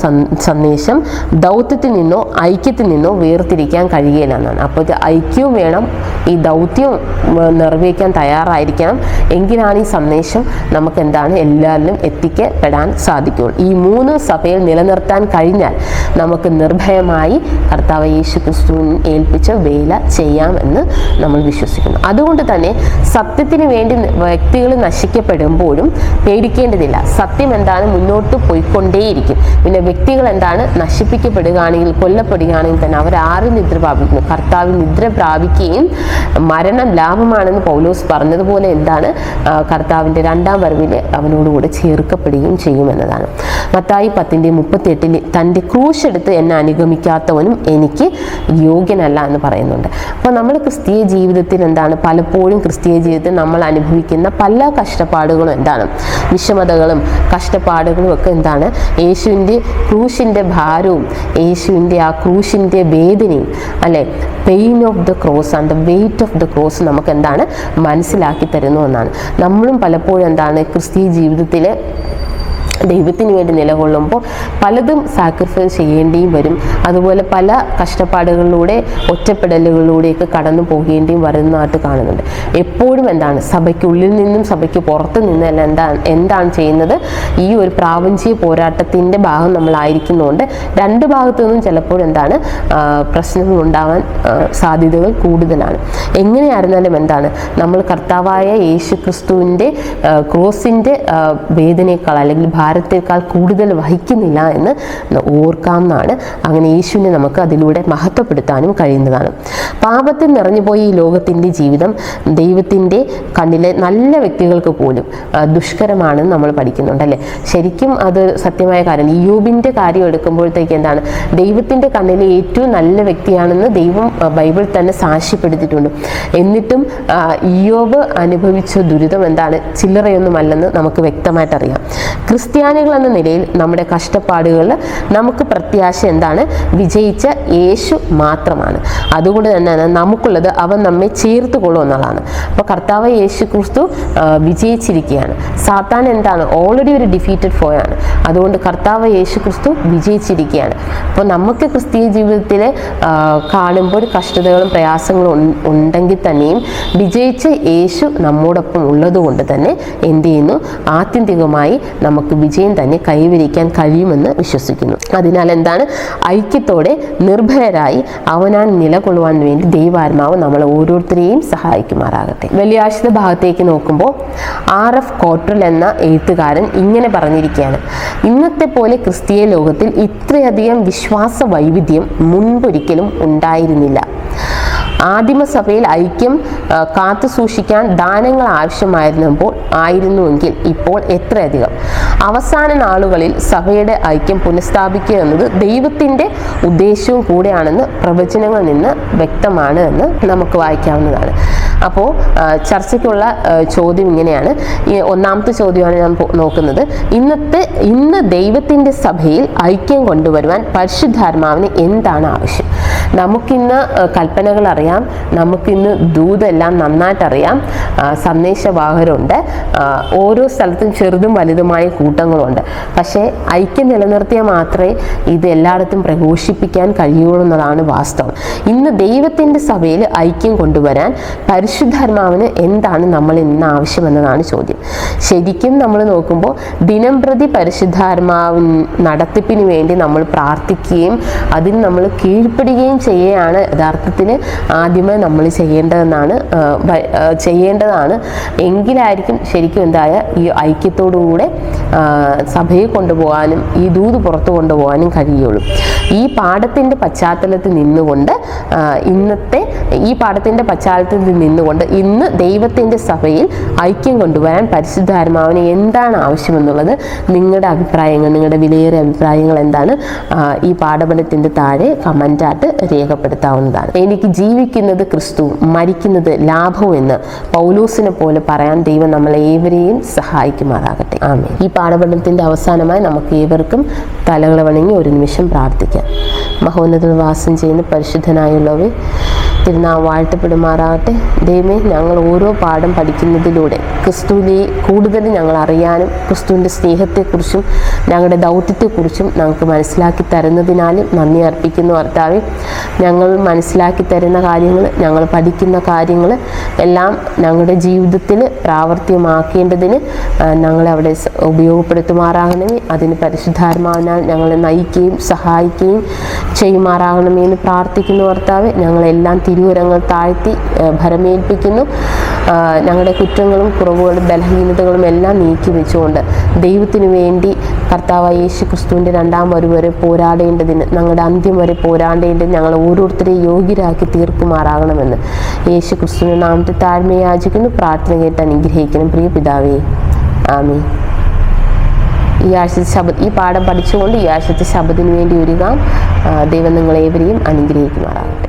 സന്ദേശം ദൗത്യത്തിൽ നിന്നോ ഐക്യത്തിൽ നിന്നോ വേർതിരിക്കാൻ കഴിയില്ല എന്നാണ്. അപ്പോൾ ഇത് ഐക്യവും വേണം, ഈ ദൗത്യം നിറവേറ്റാൻ തയ്യാറായിരിക്കണം. എങ്കിലാണ് ഈ സന്ദേശം നമുക്ക് എന്താണ് എല്ലാവരിലും എത്തിക്കപ്പെടാൻ സാധിക്കുകയുള്ളൂ. ഈ 3 സഭയിൽ നിലനിർത്താൻ കഴിഞ്ഞാൽ നമുക്ക് നിർഭയമായി കർത്താവ് യേശു ക്രിസ്തുവിനെ ഏൽപ്പിച്ച വേല ചെയ്യാമെന്ന് നമ്മൾ വിശ്വസിക്കുന്നു. അതുകൊണ്ട് തന്നെ സത്യത്തിന് വേണ്ടി വ്യക്തികൾ നശിക്കപ്പെടുമ്പോഴും പേടിക്കേണ്ടതില്ല. സത്യം എന്താണ്, മുന്നോട്ട് പോയിക്കൊണ്ടേയിരിക്കും. പിന്നെ വ്യക്തികൾ എന്താണ്, നശിപ്പിക്കപ്പെടുകയാണെങ്കിൽ, കൊല്ലപ്പെടുകയാണെങ്കിൽ തന്നെ അവർ ആരും നിദ്ര പ്രാപിക്കുന്നു? കർത്താവിൽ നിദ്ര പ്രാപിക്കുകയും മരണം ലാഭമാണെന്ന് പൗലോസ് പറഞ്ഞതുപോലെ എന്താണ്, കർത്താവിൻ്റെ രണ്ടാം വരവിൽ അവനോടുകൂടെ ചേർക്കപ്പെടുകയും ചെയ്യുമെന്നതാണ്. മത്തായി 10:38 തൻ്റെ ക്രൂശ് എടുത്ത് എന്നെ അനുഗമിക്കാത്തവനും എനിക്ക് യോഗ്യനല്ല എന്ന് പറയുന്നുണ്ട്. അപ്പോൾ നമ്മൾ ക്രിസ്തീയ ജീവിതത്തിൽ എന്താണ്, പലപ്പോഴും ക്രിസ്തീയ ജീവിതത്തിൽ നമ്മൾ അനുഭവിക്കുന്ന പല കഷ്ടപ്പാടുകളും എന്താണ്, വിഷമതകളും കഷ്ടപ്പാടുകളും ഒക്കെ എന്താണ്, യേശുവിൻ്റെ ക്രൂശിൻ്റെ ഭാരവും യേശുവിൻ്റെ ആ ക്രൂശിൻ്റെ വേദനയും അല്ലെ, pain of the cross and the weight of the cross നമുക്ക് എന്താണ് മനസ്സിലാക്കി തരുന്നു എന്നാണ്. നമ്മളും പലപ്പോഴും എന്താണ് ക്രിസ്തീയ ജീവിതത്തിൽ ദൈവത്തിന് വേണ്ടി നിലകൊള്ളുമ്പോൾ പലതും സാക്രിഫൈസ് ചെയ്യേണ്ടിയും വരും. അതുപോലെ പല കഷ്ടപ്പാടുകളിലൂടെ ഒറ്റപ്പെടലുകളിലൂടെയൊക്കെ കടന്നു പോകേണ്ടിയും വരുന്നതായിട്ട് കാണുന്നുണ്ട്. എപ്പോഴും എന്താണ്, സഭയ്ക്കുള്ളിൽ നിന്നും സഭയ്ക്ക് പുറത്ത് നിന്നെല്ലാം എന്താണ് ചെയ്യുന്നത്, ഈ ഒരു പ്രാപഞ്ചിക പോരാട്ടത്തിൻ്റെ ഭാഗം നമ്മളായിരിക്കുന്നതുകൊണ്ട് രണ്ട് ഭാഗത്തു നിന്നും ചിലപ്പോൾ എന്താണ് പ്രശ്നങ്ങൾ ഉണ്ടാവാൻ സാധ്യതകൾ കൂടുതലാണ്. എങ്ങനെയായിരുന്നാലും എന്താണ്, നമ്മൾ കർത്താവായ യേശു ക്രിസ്തുവിൻ്റെ ക്രോസിൻ്റെ വേദനയേക്കാൾ അല്ലെങ്കിൽ ഭാരത്തേക്കാൾ കൂടുതൽ വഹിക്കുന്നില്ല എന്ന് ഓർക്കാവുന്നതാണ്. അങ്ങനെ യേശുവിനെ നമുക്ക് അതിലൂടെ മഹത്വപ്പെടുത്താനും കഴിയുന്നതാണ്. പാപത്തിൽ നിറഞ്ഞുപോയ ഈ ലോകത്തിൻ്റെ ജീവിതം ദൈവത്തിൻ്റെ കണ്ണിലെ നല്ല വ്യക്തികൾക്ക് പോലും ദുഷ്കരമാണെന്ന് നമ്മൾ പഠിക്കുന്നുണ്ട് അല്ലേ. ശരിക്കും അത് സത്യമായ കാര്യം. ഇയ്യോബിൻ്റെ കാര്യം എടുക്കുമ്പോഴത്തേക്ക് എന്താണ്, ദൈവത്തിൻ്റെ കണ്ണിലെ ഏറ്റവും നല്ല വ്യക്തിയാണെന്ന് ദൈവം ബൈബിൾ തന്നെ സാക്ഷ്യപ്പെടുത്തിയിട്ടുണ്ട്. എന്നിട്ടും ഇയ്യോബ് അനുഭവിച്ച ദുരിതം എന്താണ്, ചില്ലറയൊന്നുമല്ലെന്ന് നമുക്ക് വ്യക്തമായിട്ടറിയാം. ക്രിസ്ത്യാനികൾ എന്ന നിലയിൽ നമ്മുടെ കഷ്ടപ്പാടുകളിൽ നമുക്ക് പ്രത്യാശ എന്താണ്, വിജയിച്ച യേശു മാത്രമാണ്. അതുകൊണ്ട് തന്നെ നമുക്കുള്ളത് അവൻ നമ്മെ ചേർത്ത് കൊള്ളും എന്നുള്ളതാണ്. അപ്പോൾ കർത്താവ് യേശു ക്രിസ്തു വിജയിച്ചിരിക്കുകയാണ്. സാത്താൻ എന്താണ്, ഓൾറെഡി ഒരു ഡിഫീറ്റഡ് ഫോയാണ്. അതുകൊണ്ട് കർത്താവ് യേശു ക്രിസ്തു വിജയിച്ചിരിക്കുകയാണ്. അപ്പോൾ നമുക്ക് ക്രിസ്തീയ ജീവിതത്തിൽ കാണുമ്പോൾ കഷ്ടതകളും പ്രയാസങ്ങളും ഉണ്ടെങ്കിൽ തന്നെയും വിജയിച്ച യേശു നമ്മോടൊപ്പം ഉള്ളതുകൊണ്ട് തന്നെ എന്ത് ചെയ്യുന്നു, ആത്യന്തികമായി നമുക്ക് വിജയം തന്നെ കൈവരിക്കാൻ കഴിയുമെന്ന് വിശ്വസിക്കുന്നു. അതിനാൽ എന്താണ്, ഐക്യത്തോടെ നിർഭയരായി അവനാൻ നിലകൊള്ളുവാൻ വേണ്ടി ദൈവാത്മാവ് നമ്മളെ ഓരോരുത്തരെയും സഹായിക്കുമാറാകട്ടെ. വെള്ളിയാഴ്ച ഭാഗത്തേക്ക് നോക്കുമ്പോൾ RF കോട്രൽ എന്ന എഴുത്തുകാരൻ ഇങ്ങനെ പറഞ്ഞിരിക്കുകയാണ്: ഇന്നത്തെ പോലെ ക്രിസ്തീയ ലോകത്തിൽ ഇത്രയധികം വിശ്വാസ വൈവിധ്യം മുൻപൊരിക്കലും ഉണ്ടായിരുന്നില്ല. ആദിമസഭയിൽ ഐക്യം കാത്തു സൂക്ഷിക്കാൻ ദാനങ്ങൾ ആയിരുന്നുവെങ്കിൽ ഇപ്പോൾ എത്രയധികം. അവസാന നാളുകളിൽ സഭയുടെ ഐക്യം പുനഃസ്ഥാപിക്കുക എന്നത് ദൈവത്തിൻ്റെ ഉദ്ദേശവും കൂടെയാണെന്ന് പ്രവചനങ്ങളിൽ നിന്ന് വ്യക്തമാണ് എന്ന് നമുക്ക് വായിക്കാവുന്നതാണ്. അപ്പോൾ ചർച്ചയ്ക്കുള്ള ചോദ്യം ഇങ്ങനെയാണ്. ഒന്നാമത്തെ ചോദ്യമാണ് ഞാൻ നോക്കുന്നത്. ഇന്ന് ദൈവത്തിൻ്റെ സഭയിൽ ഐക്യം കൊണ്ടുവരുവാൻ പരിശുദ്ധാത്മാവിന് എന്താണ് ആവശ്യം? നമുക്കിന്ന് കൽപ്പനകൾ അറിയാം, നമുക്കിന്ന് ദൂതെല്ലാം നന്നായിട്ടറിയാം, സന്ദേശവാഹകരുണ്ട്, ഓരോ സ്ഥലത്തും ചെറുതും വലുതുമായ കൂട്ടങ്ങളുണ്ട്. പക്ഷേ ഐക്യം നിലനിർത്തിയാൽ മാത്രമേ ഇത് എല്ലായിടത്തും പ്രഘോഷിപ്പിക്കാൻ കഴിയുള്ളൂ എന്നതാണ് വാസ്തവം. ഇന്ന് ദൈവത്തിൻ്റെ സഭയിൽ ഐക്യം കൊണ്ടുവരാൻ പരിശുദ്ധാത്മാവിന് എന്താണ് നമ്മൾ ഇന്ന് ആവശ്യമെന്നതാണ് ചോദ്യം. ശരിക്കും നമ്മൾ നോക്കുമ്പോൾ ദിനം പ്രതി പരിശുദ്ധാത്മാവിൻ നടത്തിപ്പിന് വേണ്ടി നമ്മൾ പ്രാർത്ഥിക്കുകയും അതിന് നമ്മൾ കീഴ്പ്പെടുകയും ചെയ്യുകയാണ് യഥാർത്ഥത്തിൽ ആദ്യമേ നമ്മൾ ചെയ്യേണ്ടതാണ്. എങ്കിലായിരിക്കും ശരിക്കും എന്തായ ഈ ഐക്യത്തോടുകൂടെ സഭയെ കൊണ്ടുപോകാനും ഈ ദൂത് പുറത്തു കൊണ്ടുപോകാനും കഴിയുള്ളൂ. ഈ പാഠത്തിൻ്റെ പശ്ചാത്തലത്തിൽ നിന്നുകൊണ്ട് ഇന്ന് ദൈവത്തിൻ്റെ സഭയിൽ ഐക്യം കൊണ്ടുവരാൻ പരിശുദ്ധാത്മാവിന് എന്താണ് ആവശ്യമെന്നുള്ളത് നിങ്ങളുടെ അഭിപ്രായങ്ങൾ, നിങ്ങളുടെ വിലയേറിയ അഭിപ്രായങ്ങൾ എന്താണ് ഈ പാഠപഠനത്തിൻ്റെ താഴെ കമൻ്റായിട്ട് രേഖപ്പെടുത്താവുന്നതാണ്. എനിക്ക് ജീവിക്കുന്നത് ക്രിസ്തു, മരിക്കുന്നത് ലാഭവും എന്ന് പൗലോസിനെ പോലെ പറയാൻ ദൈവം നമ്മളെ ഏവരെയും സഹായിക്കുമാറാകട്ടെ. ആമേൻ. ഈ പാഠപഠനത്തിൻ്റെ അവസാനമായി നമുക്ക് ഏവർക്കും തലകളെ വണങ്ങി ഒരു നിമിഷം പ്രാർത്ഥിക്കാം. മഹോന്നത വാസം ചെയ്യുന്ന പരിശുദ്ധനായുള്ളവേ, തിരുനാൾ വാഴ്ത്തപ്പെടുമാറാകട്ടെ. ദൈവമേ, ഞങ്ങൾ ഓരോ പാഠം പഠിക്കുന്നതിലൂടെ ക്രിസ്തുവിനെ കൂടുതൽ ഞങ്ങൾ അറിയാനും ക്രിസ്തുവിൻ്റെ സ്നേഹത്തെക്കുറിച്ചും ഞങ്ങളുടെ ദൗത്യത്തെക്കുറിച്ചും ഞങ്ങൾക്ക് മനസ്സിലാക്കി തരുന്നതിനാലും നന്ദി അർപ്പിക്കുന്നു കർത്താവേ. ഞങ്ങൾ മനസ്സിലാക്കി തരുന്ന കാര്യങ്ങൾ, ഞങ്ങൾ പഠിക്കുന്ന കാര്യങ്ങൾ എല്ലാം ഞങ്ങളുടെ ജീവിതത്തിൽ പ്രാവർത്തികമാക്കേണ്ടതിന് ഞങ്ങളെ അവിടെ ഉപയോഗപ്പെടുത്തുമാറാകണമേ. അതിന് പരിശുദ്ധാത്മാവിനാൽ ഞങ്ങളെ നയിക്കുകയും സഹായിക്കുകയും ചെയ്യുമാറാകണമേ എന്ന് പ്രാർത്ഥിക്കുന്നു കർത്താവേ. ഞങ്ങളെല്ലാം തിരുവരങ്ങൾ താഴ്ത്തി ഭരമേൽപ്പിക്കുന്നു. ഞങ്ങളുടെ കുറ്റങ്ങളും കുറവുകളും ബലഹീനതകളും എല്ലാം നീക്കി വെച്ചുകൊണ്ട് ദൈവത്തിനു വേണ്ടി കർത്താവായ യേശു ക്രിസ്തുവിൻ്റെ രണ്ടാം വരവ് വരെ പോരാടേണ്ടതിന്, ഞങ്ങളുടെ അന്ത്യം വരെ പോരാടേണ്ടതിന് ഞങ്ങൾ ഓരോരുത്തരെയും യോഗ്യരാക്കി തീർക്കുമാറാകണമെന്ന് യേശു ക്രിസ്തുവിൻ്റെ നാമത്തെ താഴ്മയെ യാചിക്കുന്നു. പ്രാർത്ഥന കേട്ട് അനുഗ്രഹിക്കണം പ്രിയ പിതാവേ. ആമീൻ. ഈ ആഴ്ചത്തെ ഈ പാഠം പഠിച്ചുകൊണ്ട് ഈ ആഴ്ചത്തെ ശബദിന് വേണ്ടി ഒരുങ്ങാം. ദൈവം നിങ്ങളേവരെയും അനുഗ്രഹിക്കുമാറാകട്ടെ.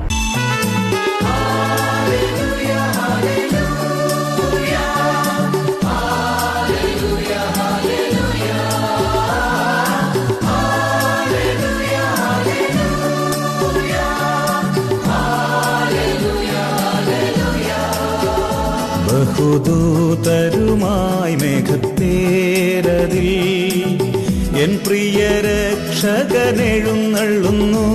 ബഹുദൂതരുമായി മേഘത്തേരതിൽ എൻ പ്രിയ രക്ഷകനെഴുന്നള്ളുന്നു.